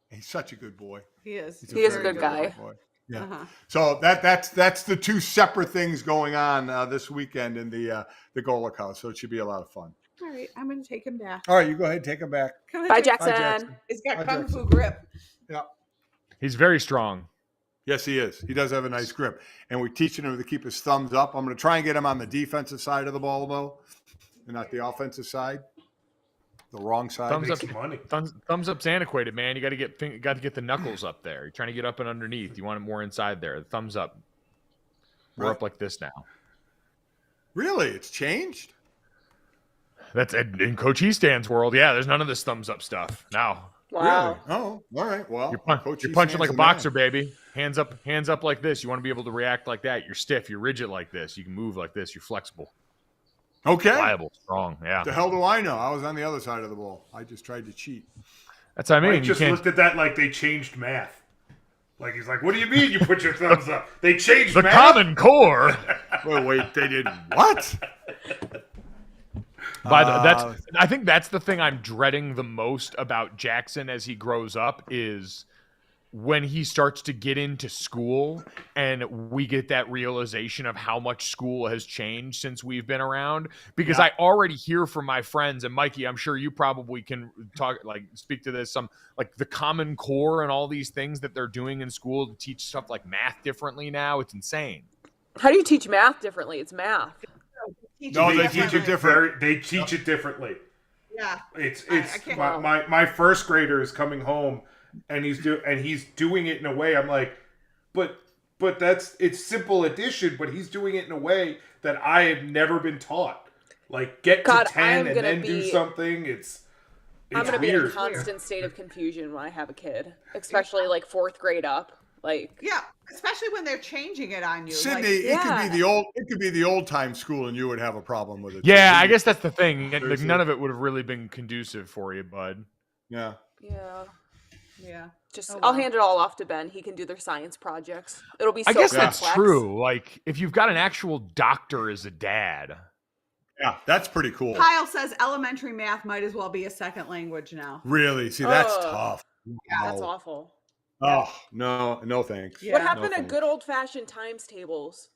He's such a good boy. He is. He is a very good guy. Boy. Yeah. Uh-huh. So that's the two separate things going on this weekend in the Golic house. So it should be a lot of fun. All right, I'm going to take him back. All right, you go ahead and take him back. Come on, Bye, Jack. Jackson. He's got Bye, kung Jackson. fu grip. Yeah. He's very strong. Yes, he is. He does have a nice grip. And we're teaching him to keep his thumbs up. I'm going to try and get him on the defensive side of the ball, though, and not the offensive side. The wrong side. Thumbs up. Makes money. Thumbs up's antiquated, man. You got to get the knuckles up there. You're trying to get up and underneath. You want it more inside there. The thumbs up. We're Right. up like this now. Really? It's changed? That's in Coach Eastand's world. Yeah, there's none of this thumbs up stuff now. Wow. Really? Oh, all right. Well, You're punching like a boxer, baby. Hands up like this. You want to be able to react like that. You're stiff. You're rigid like this. You can move like this. You're flexible, Okay. reliable, strong. Yeah, The hell do I know? I was on the other side of the ball. I just tried to cheat. that's what I mean. Mike You just can't. looked at that like they changed math. Like he's like, what do you mean you put your thumbs up? They changed The math? Common Core. Wait, they did what? I think that's the thing I'm dreading the most about Jackson as he grows up is when he starts to get into school and we get that realization of how much school has changed since we've been around. Because I already hear from my friends, and Mikey, I'm sure you probably can speak to this, some like the Common Core and all these things that they're doing in school to teach stuff like math differently now. It's insane. How do you teach math differently? It's math. No, they teach it different. They teach it differently. Yeah. It's I can't- my first grader is coming home and he's doing it in a way I'm like, but it's simple addition, but he's doing it in a way that I have never been taught. Like get God, to 10 and then do be- something. It's I'm going to be in a weird. constant state of confusion when I have a kid, especially like 4th grade up. Like, Yeah, especially when they're changing it on you. Sydney, Yeah. it could be the old time school, and you would have a problem with it. Yeah, too. I guess that's the thing. Like, Seriously. none of it would have really been conducive for you, bud. Yeah. yeah. Yeah. Just, Oh, I'll wow. hand it all off to Ben. He can do their science projects. It'll be so I guess complex. that's true. Like, if you've got an actual doctor as a dad, Yeah, that's pretty cool. Kyle says elementary math might as well be a second language now. Really? See, that's Ugh. tough. That's Wow. awful. Oh, no thanks. Yeah. What happened to thanks. good old fashioned times tables?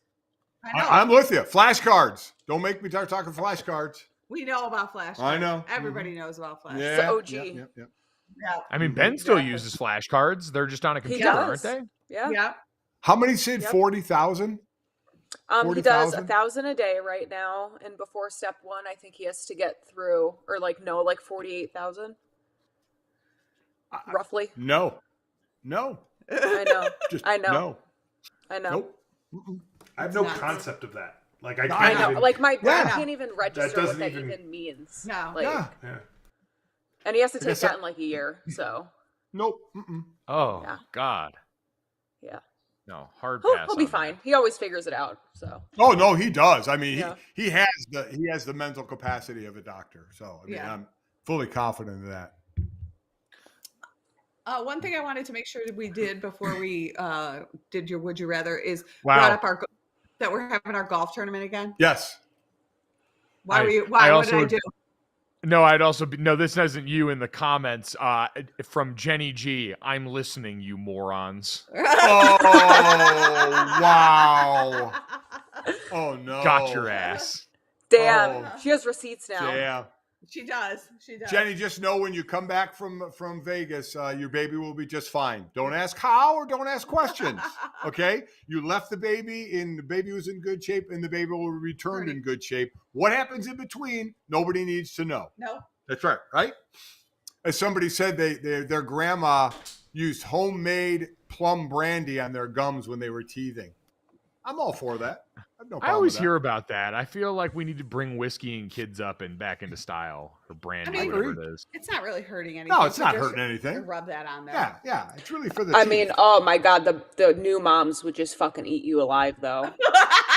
I know. I'm with you. Flashcards. Don't make me start talking flashcards. We know about flashcards. I know. Everybody knows about flashcards. Yeah. OG. Yep. Yeah. I mean, Ben still Exactly. uses flashcards. They're just on a He computer, aren't does. they? Yeah. Yeah. How many, Sid? Yep. 40,000? He does 40,000? 1,000 a day right now, and before step 1, I think he has to get through, or like 48,000, roughly. No. I know. Just I know. No. I know. Nope. Mm-mm. I have no nuts. concept of that. Like I I can't I know. even, Like my dad Yeah. can't even register what doesn't that even- even means. No. Like, Yeah. yeah. and he has to take guess that that- in like a year. So Nope. Mm-mm. Oh, Yeah. God. yeah, No, hard he'll pass. be on fine. that. He always figures it out. So Oh no, he does. I mean, Yeah. he has the mental capacity of a doctor. So I mean, Yeah. I'm fully confident in that. One thing I wanted to make sure that we did before we did your Would You Rather is Wow. brought up that we're having our golf tournament again. Yes. Why I- were you? I Why? What also- did I do? No, I'd also be. No, this isn't you in the comments. From Jenny G. I'm listening, you morons. Oh wow. Oh no. Got your ass. damn, Oh. she has receipts now. Yeah. She does. She does. Jenny, just know when you come back from Vegas, your baby will be just fine. Don't ask how or don't ask questions. Okay? You left the baby and the baby was in good shape and the baby will return in good shape. What happens in between? Nobody needs to know. No. That's right, right? As somebody said, their grandma used homemade plum brandy on their gums when they were teething. I'm all for that. I have no problem I always with that. hear about that. I feel like we need to bring whiskey and kids up and back into style or brandy, I mean, whatever it is. It's not really hurting anything. No, it's so not just hurting anything. Rub that on there. Yeah, yeah. It's really for the I teeth. mean, oh my God, the new moms would just fucking eat you alive, though.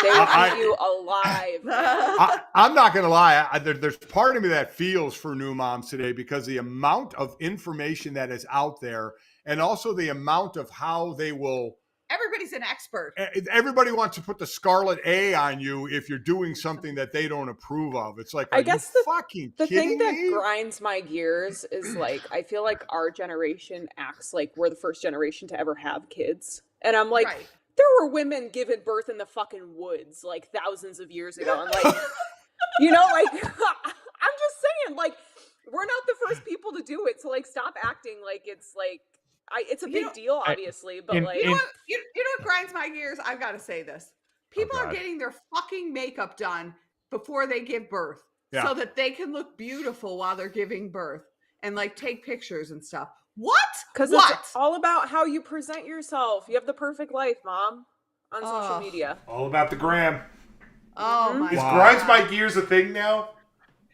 They would eat you alive. I'm not going to lie. There's part of me that feels for new moms today because the amount of information that is out there and also the amount of how they will. Everybody's an expert. Everybody wants to put the scarlet A on you if you're doing something that they don't approve of. It's like, I guess the thing that grinds my gears is like, I feel like our generation acts like we're the first generation to ever have kids. And I'm like, Right. there were women given birth in the fucking woods like thousands of years ago. And like, you know, like, I'm just saying, like, we're not the first people to do it. So like, stop acting like it's like, it's a big deal, obviously, but like, You know what grinds my gears? I've got to say this. People are God. getting their fucking makeup done before they give birth Yeah. so that they can look beautiful while they're giving birth and like take pictures and stuff. What? because it's all about how you present yourself. You have the perfect life, Mom, on social media. All about the gram. Oh my Is God. grinds my gears a thing now?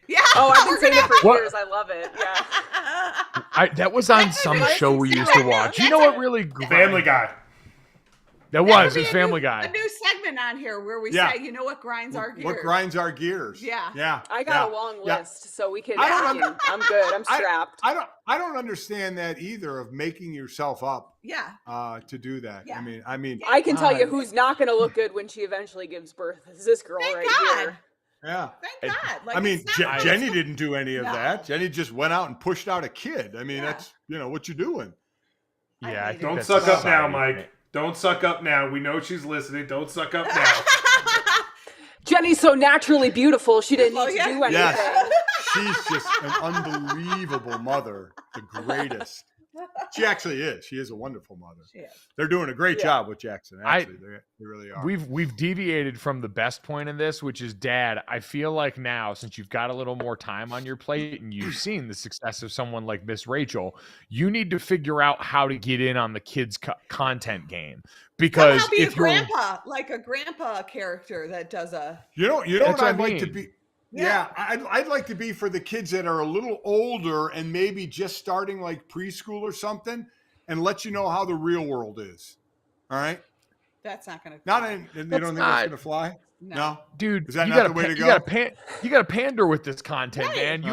Yeah. Oh, I've been saying it for What? years. I love it. Yeah. That was on some show we used to watch. You know what really Family Guy. That That was would be Family a Guy. new segment on here where we Yeah. say, you know what grinds our gears? What grinds our gears? Yeah. Yeah. I got yeah, a long yeah. list, so we can. I don't I'm good. I'm strapped. I don't understand that either of making yourself up Yeah. to do that. Yeah. I mean, I can tell you who's not going to look good when she eventually gives birth. Is this girl Thank right God. here? yeah. Thank God. Like, I mean, it's not Jenny didn't do any of No. that. Jenny just went out and pushed out a kid. I mean, Yeah. that's what you doing. Yeah, I think Don't that's suck up now, society. Mike. Don't suck up now. We know she's listening. Don't suck up now. Jenny's so naturally beautiful. She didn't Oh, need to yeah. do anything. Yes. She's just an unbelievable mother, the greatest. She actually is. She is a wonderful mother. She is. They're doing a great job with Jackson. Actually, they really are. We've deviated from the best point in this, which is, Dad, I feel like now, since you've got a little more time on your plate and you've seen the success of someone like Miss Rachel, you need to figure out how to get in on the kids' content game. Because Somehow be if a you're grandpa, like a grandpa character that does a. You know That's what what I I'd like to mean. be. Yeah, I'd like to be for the kids that are a little older and maybe just starting like preschool or something, and let you know how the real world is. All right, That's not going to. not in. You don't think that's gonna fly? No. Dude, Is that you not gotta the way to you go? you gotta pander with this content, Right. man.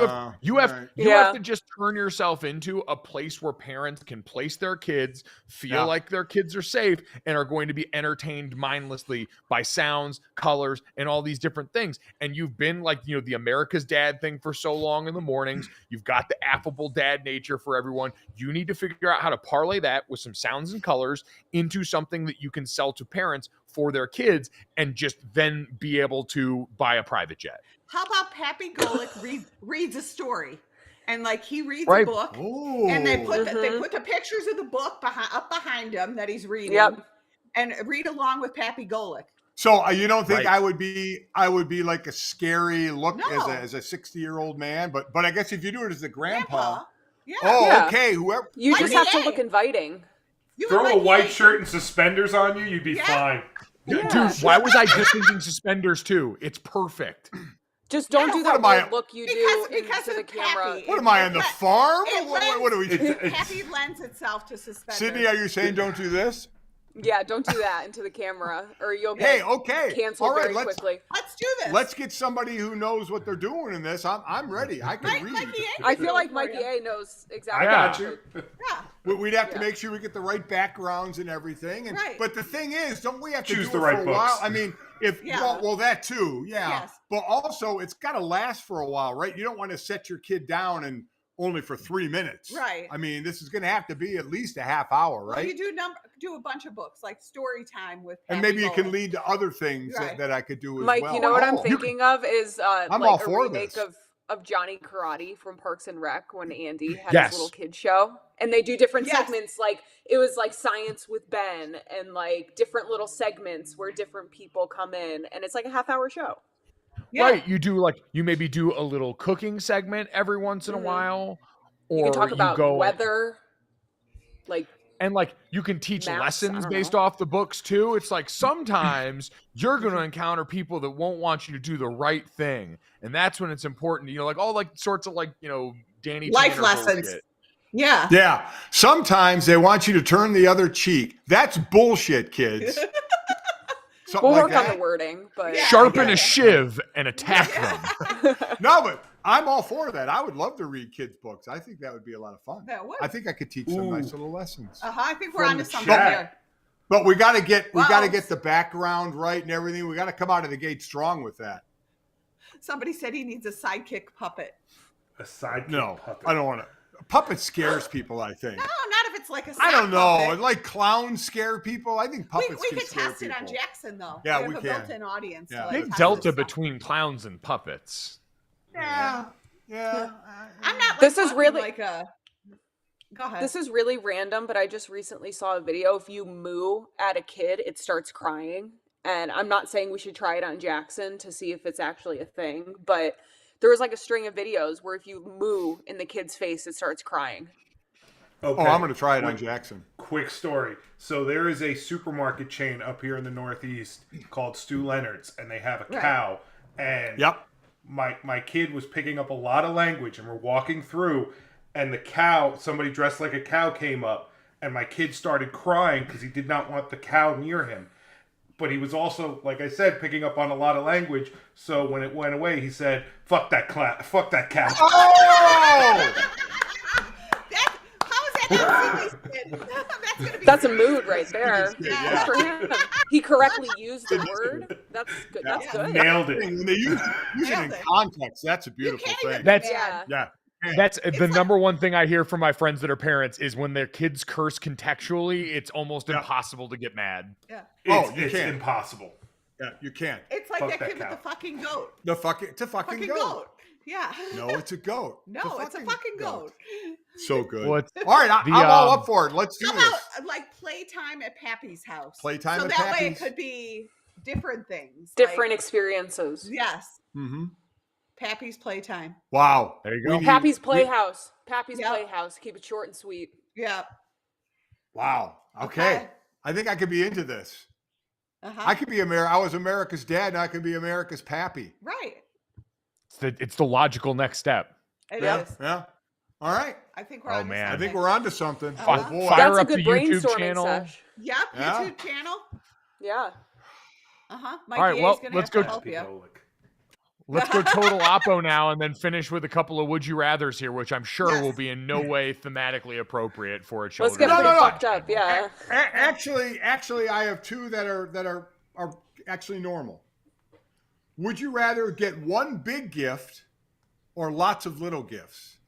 You Right. have Yeah. to just turn yourself into a place where parents can place their kids, feel Yeah. like their kids are safe, and are going to be entertained mindlessly by sounds, colors, and all these different things. And you've been like, the America's Dad thing for so long in the mornings. You've got the affable dad nature for everyone. You need to figure out how to parlay that with some sounds and colors into something that you can sell to parents for their kids, and just then be able to buy a private jet. How about Pappy Golic reads a story, and like he reads Right. a book, Oh. and they put the pictures of the book behind him that he's reading, Yep. and read along with Pappy Golic. So you don't think Right. I would be like a scary look No. as a 60-year-old man? But I guess if you do it as the grandpa. Yeah. Oh, Yeah. okay. Whoever. You just have to Mikey look A. inviting. You Throw look a like white Yank. shirt and suspenders on you, you'd be Yeah. fine. Yeah. Dude, why was I just thinking suspenders too? It's perfect. Just don't Yeah, do what that am I- weird look you Because do into of the camera. Pappy. What am I on the farm? it What are we? It's- Pappy lends itself to suspenders. Sydney, are you saying don't do this? Yeah, don't do that into the camera, or you'll get Hey, okay. canceled All right, very let's quickly. Let's do this. let's get somebody who knows what they're doing in this. I'm ready. I can read. Mikey A. I feel like For Mikey you. A knows exactly. I got what you. Yeah. We'd have to Yeah. make sure we get the right backgrounds and everything. And Right. but the thing is, don't we have to Choose do the it right for a books. while? I mean, if Yeah. well, that too, yeah. Yes. But also, it's got to last for a while, right? You don't want to set your kid down and only for 3 minutes, Right. I mean, this is going to have to be at least a half hour, Well, right? you do a bunch of books like story time with And Pappy maybe it can Golic. lead to other things Right. that I could do as Mike, well. you know what I'm Oh, thinking of is I'm like all a for remake this. of Johnny Karate from Parks and Rec when Andy had Yes. his little kid show, and they do different Yes. segments. Like it was like science with Ben, and like different little segments where different people come in, and it's like a half-hour show. Yeah. Right. You maybe do a little cooking segment every once in a Mhm. while, or You can talk about go weather, like and like you can teach Maths, I lessons don't based know. off the books too. It's like sometimes you're going to encounter people that won't want you to do the right thing, and that's when it's important. Like all like sorts of like Danny Life Tanner lessons. bullshit. Yeah. Yeah. Sometimes they want you to turn the other cheek. That's bullshit, kids. Something we'll like work on that. the wording, but Yeah. Sharpen a shiv and attack them. No, but I'm all for that. I would love to read kids' books. I think that would be a lot of fun. That would. I think I could teach some Ooh. nice little lessons. I think we're From onto the something chat. here. But we got to get Wow. the background right and everything. We got to come out of the gate strong with that. Somebody said he needs a sidekick puppet. A sidekick No, puppet. I don't want to. Puppet scares people, I think. No, not if it's like a I don't sock know. puppet. Like clowns scare people. I think puppets We can could scare test it people. on Jackson, though. Yeah, we we have can. a built-in audience. Yeah. To, Big test delta this stuff. between clowns and puppets. Yeah. I'm not. This is talking really- like a. Go ahead. this is really random, but I just recently saw a video. If you moo at a kid, it starts crying. And I'm not saying we should try it on Jackson to see if it's actually a thing, but there was like a string of videos where if you moo in the kid's face, it starts crying. Okay. Oh, I'm going to try it on Jackson. Quick story. So there is a supermarket chain up here in the Northeast called Stu Leonard's, and they have a Right. cow. And Yep. my kid was picking up a lot of language, and we're walking through, and the cow, somebody dressed like a cow came up, and my kid started crying because he did not want the cow near him. But he was also, like I said, picking up on a lot of language. So when it went away, he said, "Fuck that fuck that cow." Oh! How is that not silly, Sid? That's gonna be. That's a mood right there. Yeah. Good for him. He correctly used the word. That's good. That's Yeah. good. Nailed it. When they use it in Nailed it. context, that's a beautiful can't thing. even- That's Yeah. Yeah. That's the like- number one thing I hear from my friends that are parents is when their kids curse contextually, it's almost Yeah. impossible to get mad. Yeah. It's can't. impossible. Yeah, you can't. It's like Fuck that that kid cow. with the fucking goat. It's a fucking goat. Yeah. No, it's a goat. No, it's a fucking goat. So good. Well, it's- All right, The, I'm all um, up for it. Let's do How this. about like playtime at Pappy's house? Playtime so at that way it Pappy's. could be different things. Different Like, experiences. yes. Mm-hmm. Pappy's playtime. Wow. There you We go. need- Pappy's Playhouse. Pappy's Yep. Playhouse. Keep it short and sweet. Yeah. Wow. Okay. I think I could be into this. Uh-huh. I could be I was America's dad, and I could be America's pappy. Right. It's the logical next step. It is. Yeah. All right. I think we're Oh, on to man. I something. think we're onto something. Uh-huh. Oh boy. Fire That's a up good the YouTube brainstorming channel. sesh. Yep. Yeah. YouTube channel. Yeah. Uh-huh. My All right, DA's well, gonna let's have to go- help you. Golic. Let's go total oppo now and then finish with a couple of would you rathers here, which I'm sure Yes. will be in no way thematically appropriate for a Let's children's get No, pretty no, no. fucked up. Yeah. Actually, I have two that are actually normal. Would you rather get one big gift or lots of little gifts?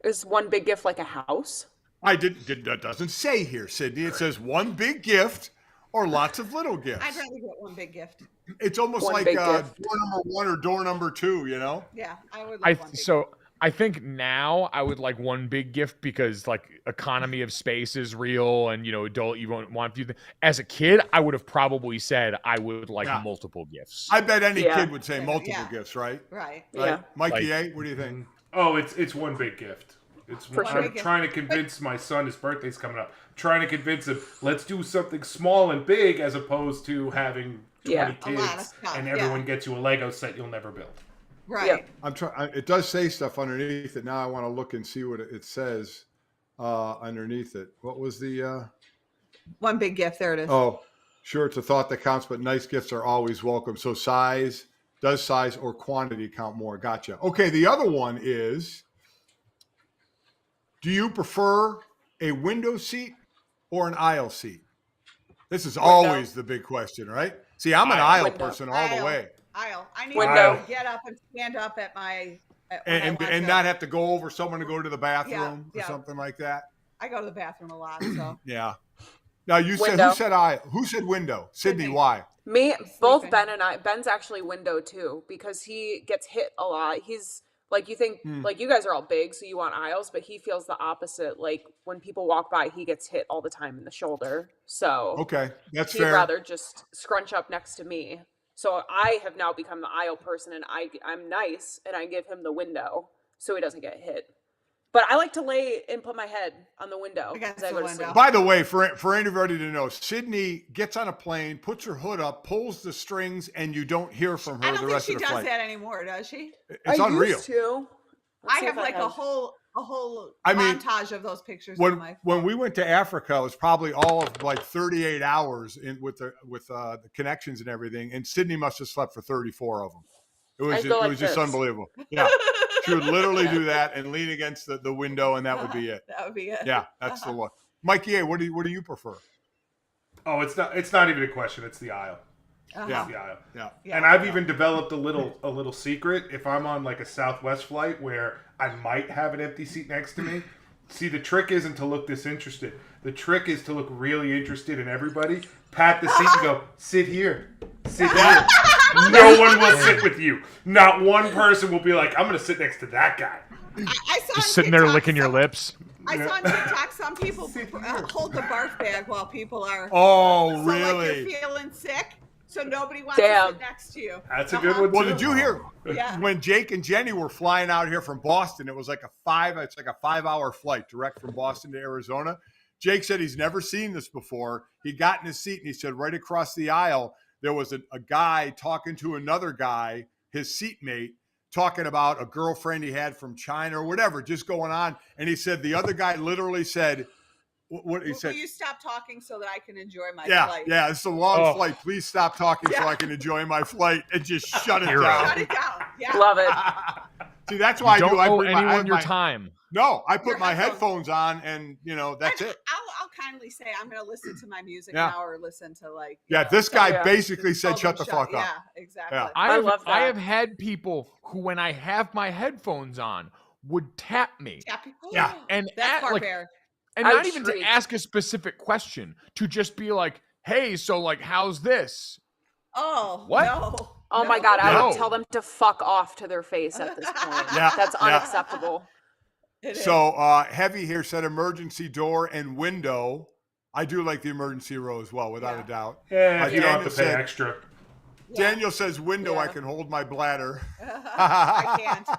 Is one big gift like a house? That doesn't say here, Sydney. It says one big gift or lots of little gifts. I'd rather get one big gift. It's almost One like big door gift. number one or door number two, you know? Yeah, I would like one big So I think now I would like one big gift because like economy of space is real and adult you won't want to. As a kid, I would have probably said I would like Yeah. multiple gifts. I bet any Yeah. kid would say Yeah. multiple Yeah. gifts, right? Right. Yeah. Right? Mikey Like- A, what do you think? Oh, it's one big gift. For I'm sure. trying to convince my son, his birthday's coming up. I'm trying to convince him, let's do something small and big as opposed to having 20 Yeah. A lot of kids stuff, and yeah. everyone gets you a Lego set you'll never build. Right. Yep. I'm trying. It does say stuff underneath it. Now I want to look and see what it says underneath it. What was the? One big gift. There it is. Oh, sure. It's a thought that counts, but nice gifts are always welcome. So does size or quantity count more? Gotcha. Okay. The other one is: do you prefer a window seat or an aisle seat? This is always the big question, right? See, I'm an aisle Window. person all the Aisle. way, Aisle. I need Window. to get up and stand up at my. when I and want to- not have to go over someone to go to the bathroom Yeah. or something like that. I go to the bathroom a lot, so. Yeah. Now you said Window. who said aisle? Who said window? Sydney, Sydney. why? Me, both Sleeping. Ben and I. Ben's actually window too because he gets hit a lot. He's Like you think, like you guys are all big, so you want aisles, but he feels the opposite. Like when people walk by, he gets hit all the time in the shoulder. So Okay, that's he'd fair. rather just scrunch up next to me. So I have now become the aisle person, and I'm nice, and I give him the window so he doesn't get hit. But I like to lay and put my head on the window Against as I the go to window. sleep. By the way, for anybody to know, Sydney gets on a plane, puts her hood up, pulls the strings, and you don't hear from her I the don't think rest she of the does flight. that anymore, does she? It's I unreal. used to. Let's I see have if like a whole I mean, montage of those pictures on my When phone. we went to Africa, it was probably all of like 38 hours with the connections and everything, and Sydney must have slept for 34 of them. I'd go like was just this. unbelievable. Yeah, she would literally do that and lean against the window, and that would be it. That would be it. Yeah, that's the look. Mikey A, what do you prefer? Oh, it's not even a question. It's the aisle. Uh-huh. Yeah. It's the aisle. Yeah. Yeah. And I've even developed a little secret. If I'm on like a Southwest flight where I might have an empty seat next to me, see, the trick isn't to look disinterested. The trick is to look really interested in everybody. Pat the seat and go, sit here. Sit here. No one will sit with you. Not one person will be like, I'm going to sit next to that guy. I saw Just on sitting there TikTok licking your some- lips. I saw on TikTok some people hold the barf bag while people are. Oh, so really? like you're feeling sick, so nobody wants Damn. to sit next to you. That's a good one, Well, too. did you hear Yeah. when Jake and Jenny were flying out here from Boston? It was like a 5-hour flight direct from Boston to Arizona. Jake said he's never seen this before. He got in his seat and he said right across the aisle, there was a guy talking to another guy, his seatmate, talking about a girlfriend he had from China or whatever, just going on. And he said the other guy literally said, what he said. Will you stop talking so that I can enjoy my Yeah, flight? yeah, it's a long Oh. flight. Please stop talking so Yeah. I can enjoy my flight and just shut it Hero. down. Shut it down. Yeah. Love it. See, that's why I Don't do. I owe bring anyone your my, time. No, I put Your my headphones. headphones on, and that's And it. I'll kindly say I'm going to listen to my music Yeah. now, or listen to like. Yeah, this guy Yeah. basically said, tell "Shut them the fuck up." Yeah, exactly. Yeah. I love that. I have had people who, when I have my headphones on, would tap me Tap you. Yeah. and That's like, barbaric. and I not would even shriek. to ask a specific question, to just be like, "Hey, so like, how's this?" Oh What? no. Oh my No. God, I No. would tell them to fuck off to their face at this point. Yeah, That's yeah. unacceptable. It is. So Heavy here said emergency door and window. I do like the emergency row as well, without Yeah. a doubt. Yeah, if you don't Daniel have to pay said- extra. Yeah. Daniel says window. I Yeah. can hold my bladder. I can't.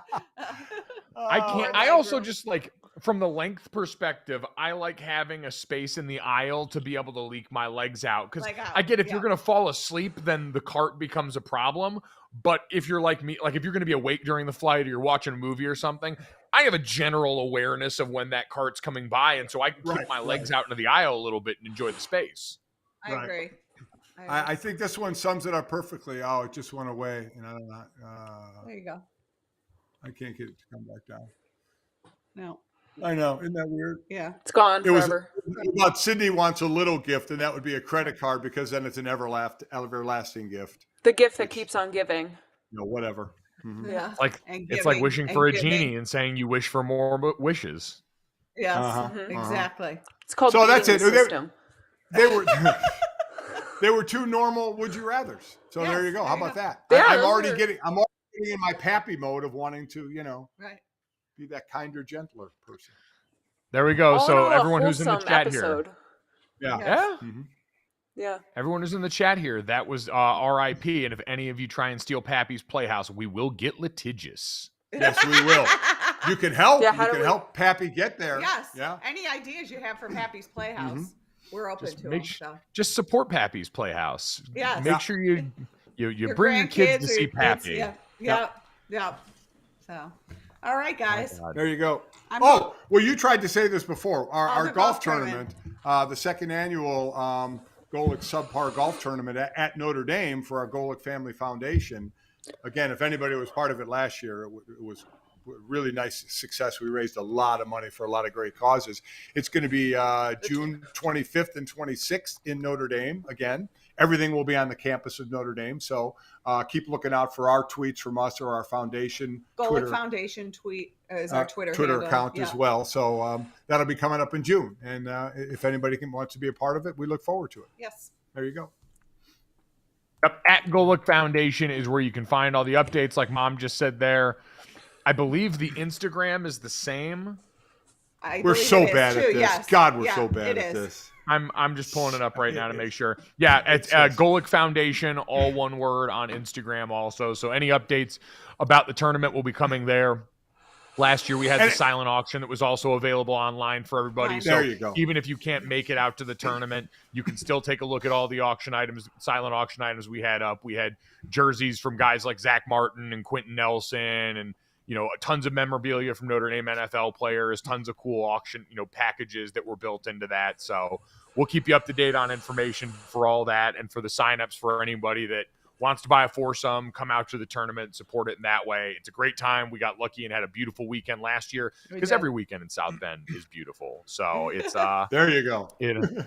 I can't. Oh, I my also God. just like, from the length perspective, I like having a space in the aisle to be able to leak my legs out. Because Leg out, I get, if you're yeah. going to fall asleep, then the cart becomes a problem. But if you're like me, like if you're going to be awake during the flight, or you're watching a movie or something, I have a general awareness of when that cart's coming by, and so I can keep Right, my legs out into the aisle a little bit and enjoy the space. I Right. agree. I think this one sums it up perfectly. Oh, it just went away, and I don't know. There you go. I can't get it to come back down. No. I know, isn't that weird? Yeah. It's gone It was forever. about Sydney wants a little gift, and that would be a credit card, because then it's an everlasting gift. The gift that keeps on giving. Whatever. Mhm. Yeah. Like And it's like giving wishing and for a giving. genie and saying you wish for more wishes. Yes. Uh-huh, Exactly. It's called So that's beating it. the system. They were they were two normal would you rather's. So there Yes, you go. there How you about go. that? Yeah, I'm those already are- getting in my pappy mode of wanting to, Right. be that kinder, gentler person. There we go. All So in all, a everyone who's in the wholesome chat episode. Yeah. Yeah. here, Mhm. Yeah. everyone who's in the chat here, that was RIP. And if any of you try and steal Pappy's Playhouse, we will get litigious. Yes, we will. You can help. Yeah, You how do can we- help Pappy get there. Yes. Yeah. Any ideas you have from Happy's Playhouse, we're open Just to make them. sh- So. Just support Pappy's Playhouse. Yes. Make Yeah. sure you Your bring your kids to grandkids or see your kids, Pappy. Yeah. Yep. Yep. So, all right, guys. God. There you go. I'm Oh, well, you tried to say this before. Our the golf golf tournament, the second annual Golic Subpar Golf Tournament at Notre Dame for our Golic Family Foundation. Again, if anybody was part of it last year, it was really nice success. We raised a lot of money for a lot of great causes. It's going to be June 25th and 26th in Notre Dame again. Everything will be on the campus of Notre Dame. So keep looking out for our tweets from us or our foundation Golic Twitter. Foundation tweet is our Twitter handle. account Yeah. as well. So that'll be coming up in June. And if anybody wants to be a part of it, we look forward to it. Yes. There you go. Yep, at Golic Foundation is where you can find all the updates, like Mom just said there. I believe the Instagram is the same. I We're believe so it is, bad at too. this. Yes. God, we're Yeah, so bad it at is. this. I'm just pulling it up right now to make sure. Yeah, it's Golic Foundation, all one word on Instagram also. So any updates about the tournament will be coming there. Last year we had the silent auction that was also available online for everybody. Fine. So There you go. even if you can't make it out to the tournament, you can still take a look at all the auction items, silent auction items we had up. We had jerseys from guys like Zach Martin and Quentin Nelson, and tons of memorabilia from Notre Dame NFL players, tons of cool auction, packages that were built into that. So we'll keep you up to date on information for all that, and for the signups for anybody that wants to buy a foursome, come out to the tournament, support it in that way. It's a great time. We got lucky and had a beautiful weekend last year, because every weekend in South Bend is beautiful. So it's There you go.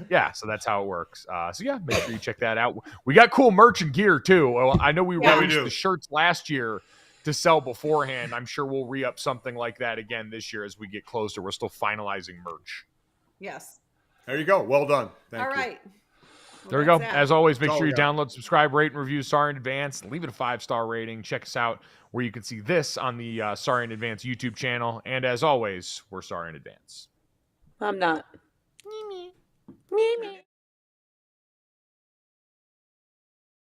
yeah, so that's how it works. So yeah, make sure you check that out. We got cool merch and gear too. Well, I know we Yeah, released we do. the shirts last year to sell beforehand. I'm sure we'll re-up something like that again this year as we get closer. We're still finalizing merch. Yes. There you go. Well done. Thank All you. right. There we go. that's that. As always, make That's all sure we you got. download, subscribe, rate, and review Sorry in Advance. Leave it a 5-star rating. Check us out where you can see this on the Sorry in Advance YouTube channel. And as always, we're sorry in advance. I'm not. Me.